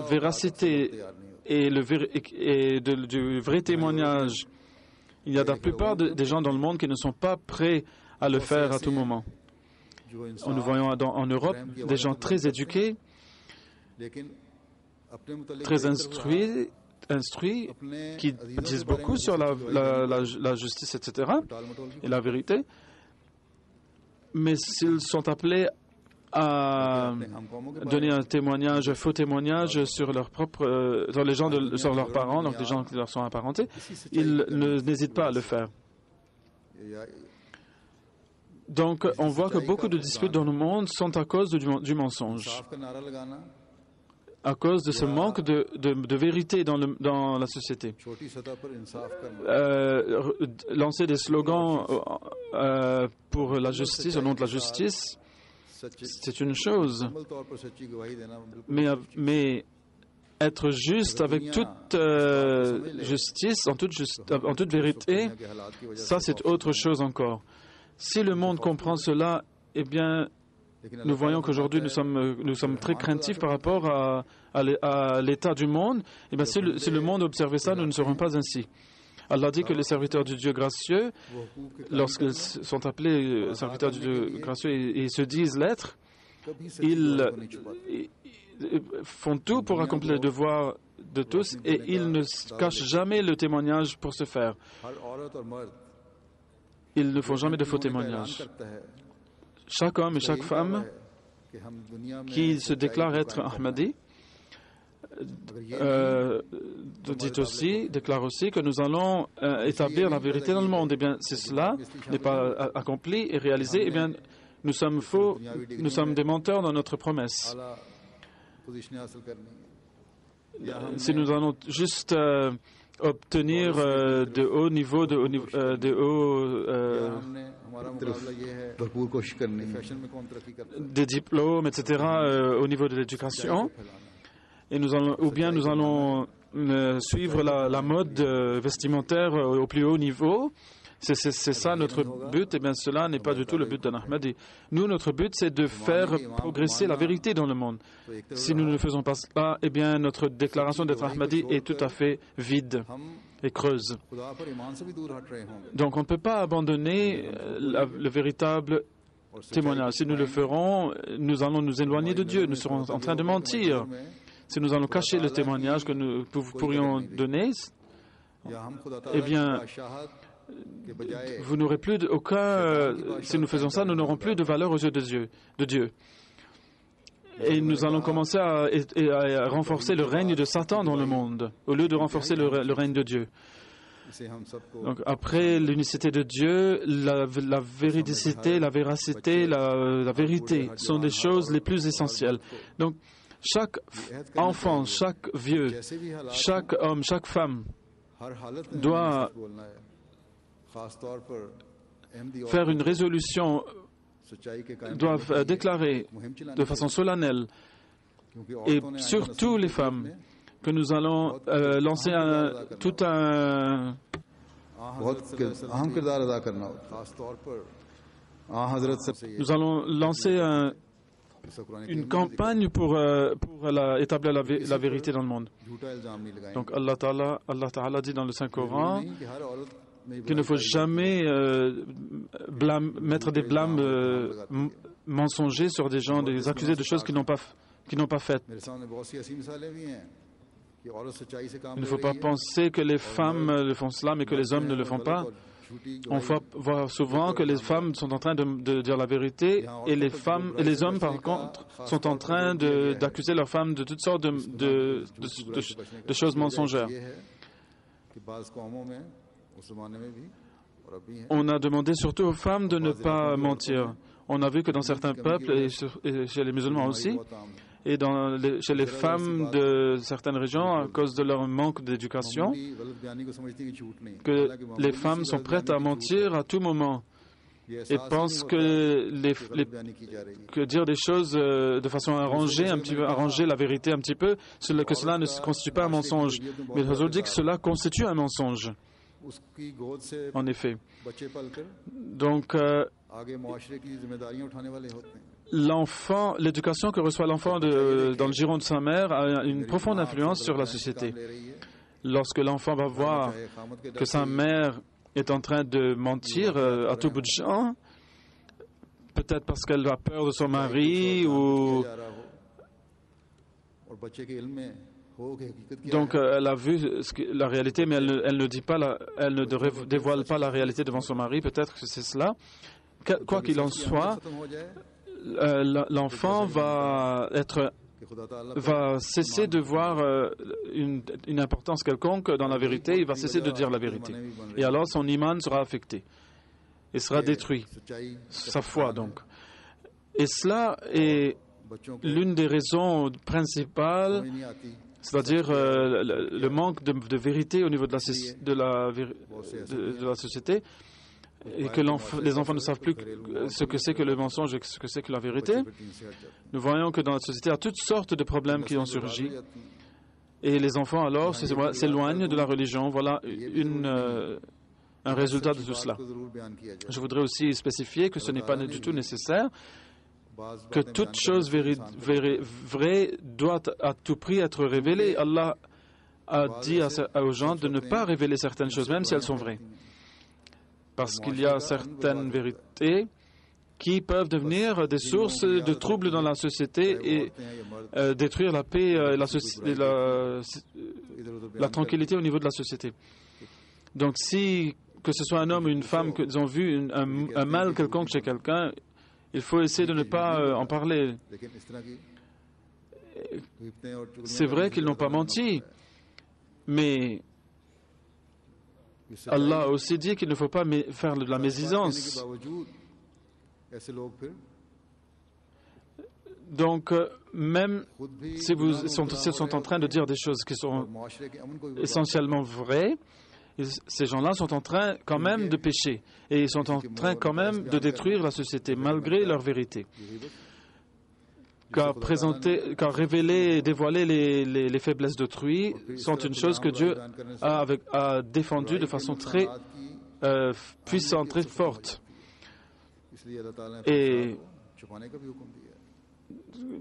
véracité et du vrai témoignage, il y a la plupart des gens dans le monde qui ne sont pas prêts à le faire à tout moment. Nous voyons en Europe des gens très éduqués, très instruits, qui disent beaucoup sur la justice, etc., et la vérité, mais s'ils sont appelés à donner un faux témoignage sur leurs parents, donc les gens qui leur sont apparentés, ils n'hésitent pas à le faire. Donc, on voit que beaucoup de disputes dans le monde sont à cause du mensonge, à cause de ce manque de vérité dans la société. Lancer des slogans pour la justice, au nom de la justice, c'est une chose, mais être juste avec toute justice, en toute vérité, ça c'est autre chose encore. Si le monde comprend cela, eh bien, nous voyons qu'aujourd'hui nous sommes très craintifs par rapport à l'état du monde. Eh bien, si le monde observait ça, nous ne serons pas ainsi. Allah dit que les serviteurs du Dieu gracieux, lorsqu'ils sont appelés serviteurs du Dieu gracieux et se disent l'être, ils font tout pour accomplir le devoir de tous et ils ne cachent jamais le témoignage pour ce faire. Ils ne font jamais de faux témoignages. Chaque homme et chaque femme qui se déclare être Ahmadi déclare aussi que nous allons établir la vérité dans le monde. Eh bien, si cela n'est pas accompli et réalisé, eh bien, nous sommes faux, nous sommes des menteurs dans notre promesse. Si nous allons juste obtenir de hauts niveaux, des diplômes, etc., au niveau de l'éducation, et nous allons suivre la mode vestimentaire au plus haut niveau. C'est ça notre but. Et bien cela n'est pas du tout le but d'un Ahmadi. Nous, notre but, c'est de faire progresser la vérité dans le monde. Si nous ne faisons pas cela, eh bien notre déclaration d'être Ahmadi est tout à fait vide et creuse. Donc on ne peut pas abandonner le véritable témoignage. Si nous le ferons, nous allons nous éloigner de Dieu. Nous serons en train de mentir. Si nous allons cacher le témoignage que nous pourrions donner, eh bien, vous n'aurez plus si nous faisons ça, nous n'aurons plus de valeur aux yeux de Dieu. Et nous allons commencer à renforcer le règne de Satan dans le monde, au lieu de renforcer le règne de Dieu. Donc, après l'unicité de Dieu, la véridicité, la véracité, la vérité sont des choses les plus essentielles. Donc, chaque enfant, chaque vieux, chaque homme, chaque femme doit faire une résolution, doit déclarer de façon solennelle, et surtout les femmes, que nous allons lancer tout un... Nous allons lancer une campagne pour établir la vérité dans le monde. Donc Allah Ta'ala dit dans le Saint-Coran qu'il ne faut jamais mettre des blâmes mensongers sur des gens, les accuser de choses qu'ils n'ont pas faites. Il ne faut pas penser que les femmes le font cela, mais que les hommes ne le font pas. On voit souvent que les femmes sont en train de dire la vérité et les hommes, par contre, sont en train d'accuser leurs femmes de toutes sortes de choses mensongères. On a demandé surtout aux femmes de ne pas mentir. On a vu que dans certains peuples, et chez les musulmans aussi, et chez les femmes de certaines régions, à cause de leur manque d'éducation, que les femmes sont prêtes à mentir à tout moment et pensent que dire des choses de façon arrangée, arranger la vérité un petit peu, que cela ne constitue pas un mensonge. Mais Hazur dit que cela constitue un mensonge. En effet. Donc, l'éducation que reçoit l'enfant dans le giron de sa mère a une profonde influence sur la société. Lorsque l'enfant va voir que sa mère est en train de mentir à tout bout de champ, peut-être parce qu'elle a peur de son mari ou... Donc elle a vu la réalité, mais elle ne dévoile pas la réalité devant son mari. Peut-être que c'est cela. Quoi qu'il en soit, l'enfant va cesser de voir une importance quelconque dans la vérité. Il va cesser de dire la vérité. Et alors son iman sera affecté et sera détruit. Sa foi, donc. Et cela est l'une des raisons principales, c'est-à-dire le manque de vérité au niveau de la société, et que les enfants ne savent plus ce que c'est que le mensonge et ce que c'est que la vérité. Nous voyons que dans la société, il y a toutes sortes de problèmes qui ont surgi, et les enfants alors s'éloignent de la religion. Voilà un résultat de tout cela. Je voudrais aussi spécifier que ce n'est pas du tout nécessaire que toute chose vraie doit à tout prix être révélée. Allah a dit aux gens de ne pas révéler certaines choses, même si elles sont vraies. Parce qu'il y a certaines vérités qui peuvent devenir des sources de troubles dans la société et détruire la paix et la tranquillité au niveau de la société. Donc que ce soit un homme ou une femme, qu'ils ont vu un mal quelconque chez quelqu'un, il faut essayer de ne pas en parler. C'est vrai qu'ils n'ont pas menti, mais Allah a aussi dit qu'il ne faut pas faire de la médisance. Donc, même si ils sont en train de dire des choses qui sont essentiellement vraies, ces gens-là sont en train quand même de pécher et ils sont en train quand même de détruire la société malgré leur vérité. Car révéler et dévoiler les faiblesses d'autrui sont une chose que Dieu a défendue de façon très puissante, très forte. इसलिए अल्लाह ताला ने Et छुपाने का भी हुक्म दिया है।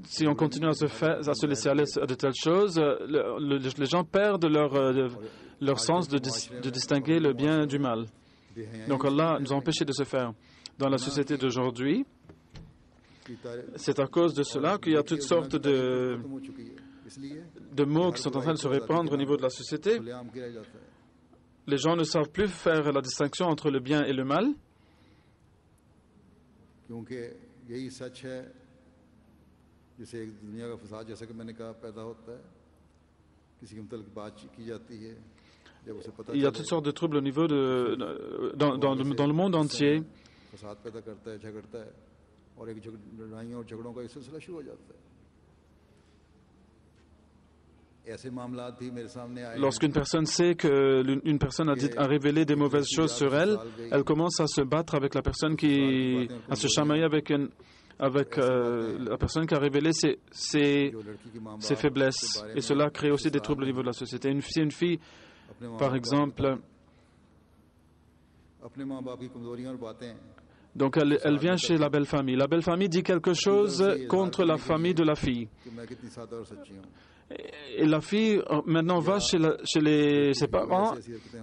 si on continue à se laisser aller à de telles choses, les gens perdent leur sens de distinguer le bien du mal. Donc Allah nous a empêchés de se faire. Dans la société d'aujourd'hui, c'est à cause de cela qu'il y a toutes sortes de mots qui sont en train de se répandre au niveau de la société. Les gens ne savent plus faire la distinction entre le bien et le mal. क्योंकि यही सच है जिसे एक दुनिया का फसाद जैसा कि मैंने कहा पैदा होता है किसी के मतलब बात की जाती है जब उसे पता Il y a toutes sortes de troubles au niveau dans le monde entier. फसाद पैदा करता है झगड़ता है और एक लड़ाइयों और झगड़ों का एक सिलसिला शुरू हो जाता है ऐसे मामलात भी मेरे सामने आए Lorsqu'une personne sait qu'une personne a révélé des mauvaises choses sur elle, elle commence à se battre avec la personne à se chamailler avec la personne qui a révélé ses faiblesses. Et cela crée aussi des troubles au niveau de la société. Une fille, par exemple, अपने माँ बाप की कमजोरियां और बातें donc elle vient chez la belle famille. La belle famille dit quelque chose contre la famille de la fille. कि मैं कितनी सादा और सच्ची हूँ Et la fille maintenant va chez ses parents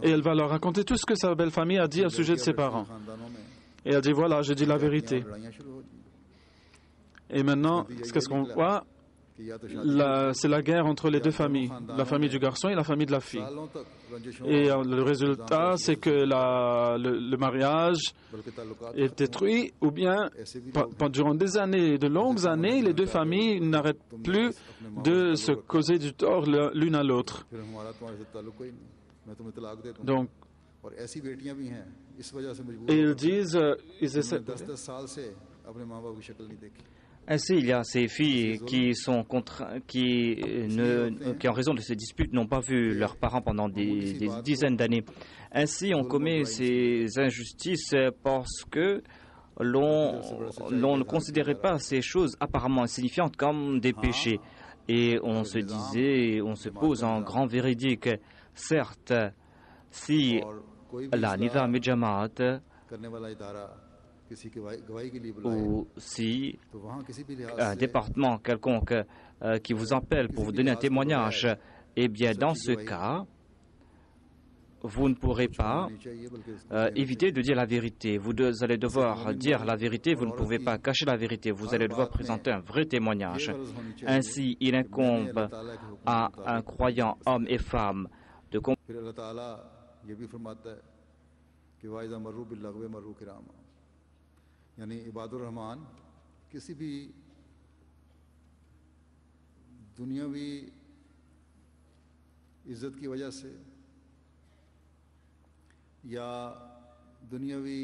et elle va leur raconter tout ce que sa belle famille a dit au sujet de ses parents. खानदानों में Et elle dit voilà, j'ai dit la vérité. लड़ाइयाँ शुरू हो जाएंगी Et maintenant, qu'est-ce qu'on voit? कि या तो शादी C'est la guerre entre les deux familles, la famille du garçon et la famille de la fille. सालों तक रंजिशों Et le résultat, c'est que le mariage बल्कि ताल्लुकात est détruit, ou bien durant des années, de longues années, les deux familles n'arrêtent plus de se causer du tort l'une à l'autre. फिर हमारा तुम्हारे से ताल्लुक कोई नहीं मैं तुम्हें तलाक दे दूँ Donc, और ऐसी बेटियां भी हैं इस वजह से मजबूर et ils disent, ils essaient, 10-10 साल से अपने माँ बाप की शक्ल नहीं देखी Ainsi, il y a ces filles qui en raison de ces disputes, n'ont pas vu leurs parents pendant des dizaines d'années. Ainsi, on commet ces injustices parce que l'on ne considérait pas ces choses apparemment insignifiantes comme des péchés. Et on se disait, on se pose en grand véridique, certes, si और कोई भी la Nizam et Jamaat करने वाला इदारा किसी की गवाही के लिए बुलाए ou si तो वहाँ किसी भी लिहाज un से département quelconque qui vous appelle pour vous donner un témoignage, eh bien, dans ce cas, vous ne pourrez pas नहीं चाहिए बल्कि éviter de dire la vérité. Vous allez devoir dire la vérité, vous ne pouvez pas cacher la vérité, vous allez devoir présenter un vrai témoignage. Ainsi, il incombe à un croyant, homme et femme, de फिर अल्लाह ताला ये भी फरमाता है कि वाइज़ा मर्रू बिल्लग़्व मर्रू किरामा यानी इबादुर रहमान किसी भी दुनियावी इज्जत की वजह से या दुनियावी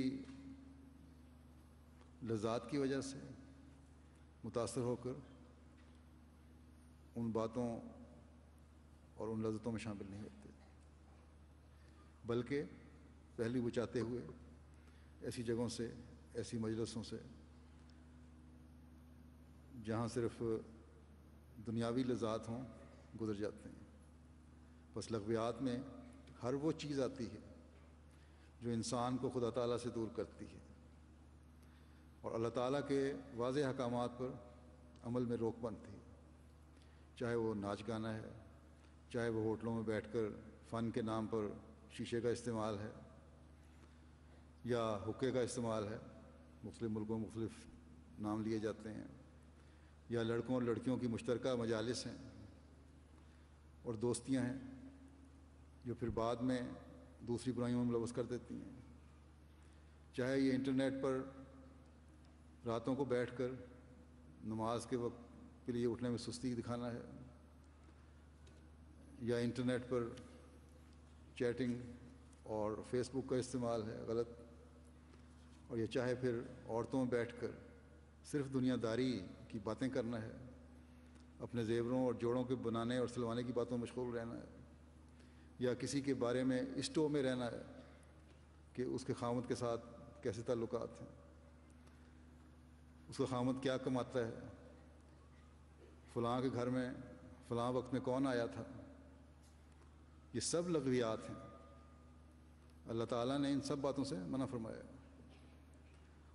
लज़्ज़ात की वजह से मुतासर होकर उन बातों और उन लज़्ज़तों में शामिल नहीं होते बल्कि पहली बचाते हुए ऐसी जगहों से ऐसी मजलिसों से जहाँ सिर्फ दुनियावी लज़्ज़ात हों गुजर जाते हैं बस लग़वियात में हर वो चीज़ आती है जो इंसान को खुदा ताला से दूर करती है और अल्लाह ताला के वाज़ेह अहकामात पर अमल में रोक बनती है चाहे वो नाच गाना है चाहे वो होटलों में बैठकर फ़न के नाम पर शीशे का इस्तेमाल है या हुक्के का इस्तेमाल है मुख्तलिफ़ मुल्कों में मुख्तलिफ़ नाम लिए जाते हैं या लड़कों और लड़कियों की मुश्तरका मजालिस हैं और दोस्तियां हैं जो फिर बाद में दूसरी बुराइयों में मुलव्वस कर देती हैं चाहे ये इंटरनेट पर रातों को बैठकर नमाज के वक्त के लिए उठने में सुस्ती दिखाना है या इंटरनेट पर चैटिंग और फेसबुक का इस्तेमाल है गलत और ये चाहे फिर औरतों में बैठकर सिर्फ दुनियादारी की बातें करना है अपने जेवरों और जोड़ों के बनाने और सिलवाने की बातों में मशगूल रहना है या किसी के बारे में इस टो में रहना है कि उसके खामद के साथ कैसे ताल्लुकात हैं उसका खामद क्या कमाता है फ़लाँ के घर में फ़लाँ वक्त में कौन आया था ये सब लग़वियात हैं اللہ تعالیٰ نے ان سب باتوں سے منع فرمایا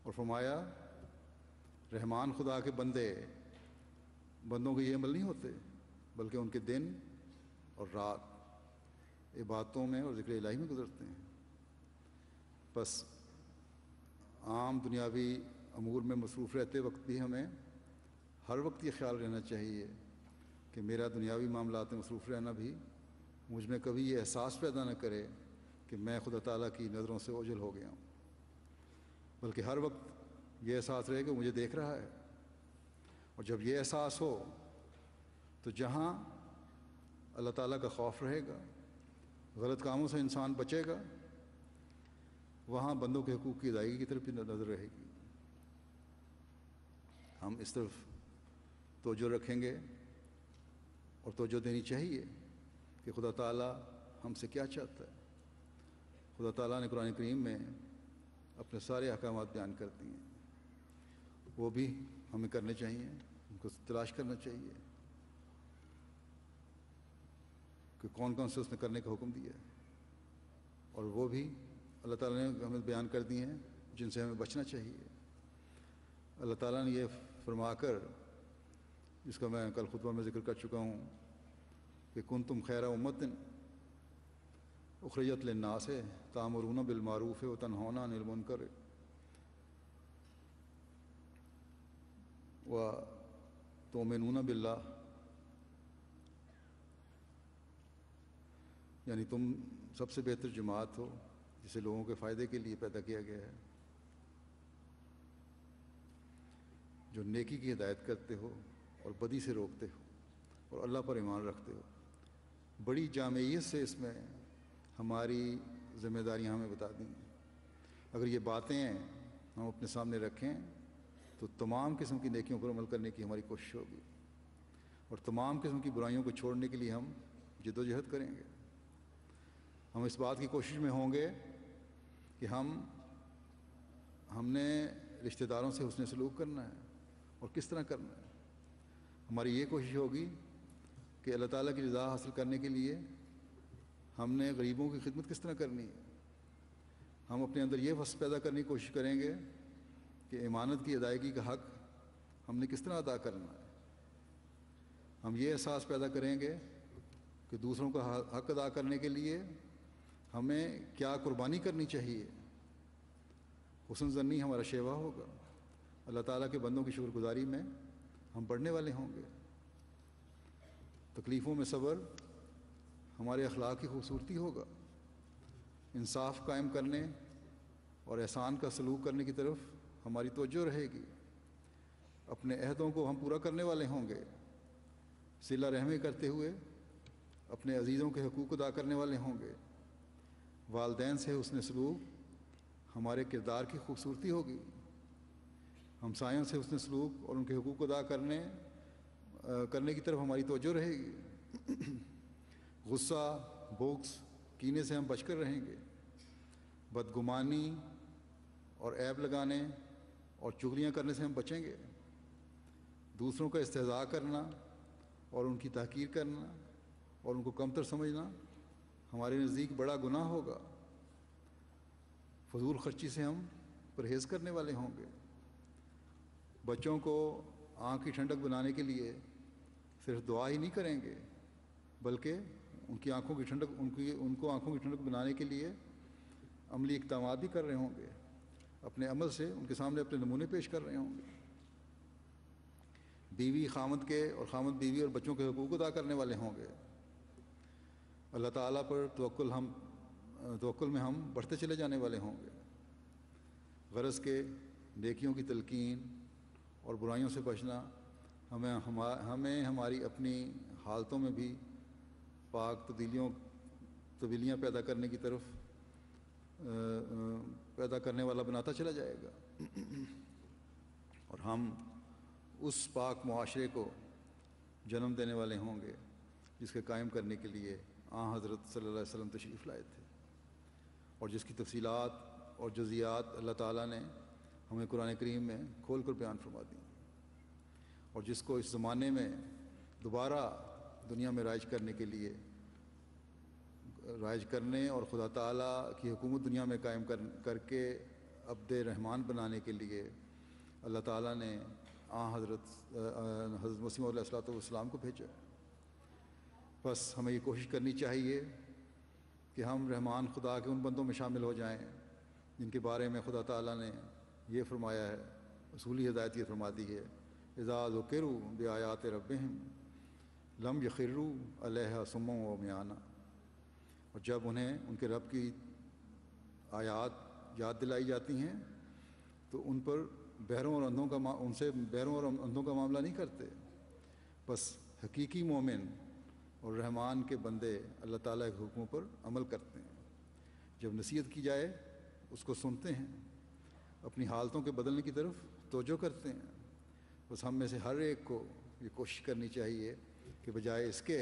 اور فرمایا رحمان خدا کے بندوں کے یہ عمل نہیں ہوتے بلکہ ان کے دن اور رات عبادتوں میں اور ذکر الہی میں گزرتے ہیں. بس عام دنیاوی امور میں مصروف رہتے وقت بھی ہمیں ہر وقت یہ خیال رہنا چاہیے کہ میرا دنیاوی معاملات میں مصروف رہنا بھی مجھ میں کبھی یہ احساس پیدا نہ کرے کہ میں خدا تعالیٰ کی نظروں سے اوجھل ہو گیا ہوں، بلکہ ہر وقت یہ احساس رہے کہ مجھے دیکھ رہا ہے. اور جب یہ احساس ہو تو جہاں اللہ تعالیٰ کا خوف رہے گا، غلط کاموں سے انسان بچے گا، وہاں بندوں کے حقوق کی ادائیگی کی طرف بھی نظر رہے گی. ہم اس طرف توجہ رکھیں گے اور توجہ دینی چاہیے کہ خدا تعالیٰ ہم سے کیا چاہتا ہے. خدا تعالیٰ نے قرآن کریم میں اپنے سارے احکامات بیان کر دیے ہیں، وہ بھی ہمیں کرنے چاہیے، ان کو تلاش کرنا چاہیے کہ کون کون سے اس نے کرنے کا حکم دیا ہے، اور وہ بھی اللہ تعالیٰ نے ہمیں بیان کر دیے ہیں جن سے ہمیں بچنا چاہیے. اللہ تعالیٰ نے یہ فرما کر، جس کا میں کل خطبہ میں ذکر کر چکا ہوں کہ کنتم خیر امت اخرجت للناس تأمرون بالمعروف وتنہون عن المنکر وتؤمنون باللہ، یعنی تم سب سے بہتر جماعت ہو جسے لوگوں کے فائدے کے لیے پیدا کیا گیا ہے، جو نیکی کی ہدایت کرتے ہو اور بدی سے روکتے ہو اور اللہ پر ایمان رکھتے ہو. بڑی جامعیت سے اس میں ہماری ذمہ داریاں ہمیں بتا دیں. اگر یہ باتیں ہم اپنے سامنے رکھیں تو تمام قسم کی نیکیوں پر عمل کرنے کی ہماری کوشش ہوگی اور تمام قسم کی برائیوں کو چھوڑنے کے لیے ہم جد و جہد کریں گے. ہم اس بات کی کوشش میں ہوں گے کہ ہم نے رشتہ داروں سے حسن سلوک کرنا ہے اور کس طرح کرنا ہے. ہماری یہ کوشش ہوگی کہ اللہ تعالیٰ کی رضا حاصل کرنے کے لیے ہم نے غریبوں کی خدمت کس طرح کرنی ہے. ہم اپنے اندر یہ وصف پیدا کرنے کی کوشش کریں گے کہ امانت کی ادائیگی کا حق ہم نے کس طرح ادا کرنا ہے. ہم یہ احساس پیدا کریں گے کہ دوسروں کا حق ادا کرنے کے لیے ہمیں کیا قربانی کرنی چاہیے. حسن ظنی ہمارا شیوا ہوگا. اللہ تعالیٰ کے بندوں کی شکر گزاری میں ہم بڑھنے والے ہوں گے. تکلیفوں میں صبر ہمارے اخلاق کی خوبصورتی ہوگا. انصاف قائم کرنے اور احسان کا سلوک کرنے کی طرف ہماری توجہ رہے گی. اپنے عہدوں کو ہم پورا کرنے والے ہوں گے. صلہ رحمی کرتے ہوئے اپنے عزیزوں کے حقوق ادا کرنے والے ہوں گے. والدین سے حسن سلوک ہمارے کردار کی خوبصورتی ہوگی. ہمسایوں سے حسن سلوک اور ان کے حقوق ادا کرنے کی طرف ہماری توجہ رہے گی. غصہ، بغض، کینے سے ہم بچ کر رہیں گے. بدگمانی اور عیب لگانے اور چغلیاں کرنے سے ہم بچیں گے. دوسروں کا استہزاء کرنا اور ان کی تحقیر کرنا اور ان کو کمتر سمجھنا ہمارے نزدیک بڑا گناہ ہوگا. فضول خرچی سے ہم پرہیز کرنے والے ہوں گے. بچوں کو آنکھ کی ٹھنڈک بنانے کے لیے صرف دعا ہی نہیں کریں گے بلکہ ان کو آنکھوں کی ٹھنڈک بنانے کے لیے عملی اقدامات بھی کر رہے ہوں گے. اپنے عمل سے ان کے سامنے اپنے نمونے پیش کر رہے ہوں گے. بیوی خامد کے اور خامد بیوی اور بچوں کے حقوق ادا کرنے والے ہوں گے. اللہ تعالیٰ پر توکل میں ہم بڑھتے چلے جانے والے ہوں گے. غرض کے نیکیوں کی تلقین اور برائیوں سے بچنا ہمیں ہماری اپنی حالتوں میں بھی پاک تبدیلیاں پیدا کرنے کی طرف پیدا کرنے والا بناتا چلا جائے گا. اور ہم اس پاک معاشرے کو جنم دینے والے ہوں گے جس کے قائم کرنے کے لیے حضرت صلی اللہ علیہ وسلم تشریف لائے تھے اور جس کی تفصیلات اور جزیات اللہ تعالیٰ نے ہمیں قرآن کریم میں کھول کر بیان فرما دی اور جس کو اس زمانے میں دوبارہ دنیا میں رائج کرنے کے لیے رائج کرنے اور خدا تعالیٰ کی حکومت دنیا میں قائم کر کے عبد رحمان بنانے کے لیے اللہ تعالیٰ نے حضرت مسیح علیہ الصلوۃ والسلام کو بھیجا. بس ہمیں یہ کوشش کرنی چاہیے کہ ہم رحمان خدا کے ان بندوں میں شامل ہو جائیں جن کے بارے میں خدا تعالیٰ نے یہ فرمایا ہے، اصولی ہدایت یہ فرما دی ہے، اذا ذکروا بآیات ربہم لم یخروا علیہا صما وعمیانا. اور جب انہیں ان کے رب کی آیات یاد دلائی جاتی ہیں تو ان پر بہروں اور اندھوں کا ان سے بہروں اور اندھوں کا معاملہ نہیں کرتے. بس حقیقی مومن اور رحمان کے بندے اللہ تعالیٰ کے حکموں پر عمل کرتے ہیں. جب نصیحت کی جائے اس کو سنتے ہیں، اپنی حالتوں کے بدلنے کی طرف توجہ کرتے ہیں. بس ہم میں سے ہر ایک کو یہ کوشش کرنی چاہیے کہ بجائے اس کے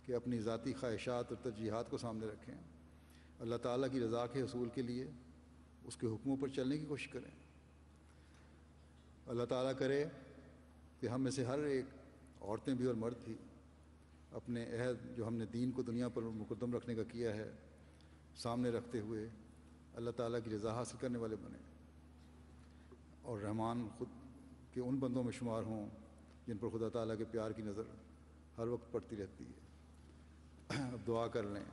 کہ اپنی ذاتی خواہشات اور ترجیحات کو سامنے رکھیں، اللہ تعالیٰ کی رضا کے حصول کے لیے اس کے حکموں پر چلنے کی کوشش کریں. اللہ تعالیٰ کرے کہ ہم میں سے ہر ایک، عورتیں بھی اور مرد بھی، اپنے عہد جو ہم نے دین کو دنیا پر مقدم رکھنے کا کیا ہے سامنے رکھتے ہوئے اللہ تعالیٰ کی رضا حاصل کرنے والے بنیں اور رحمان خود کے ان بندوں میں شمار ہوں جن پر خدا تعالیٰ کے پیار کی نظر ہر وقت پڑتی رہتی ہے. اب دعا کر لیں.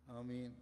آمین.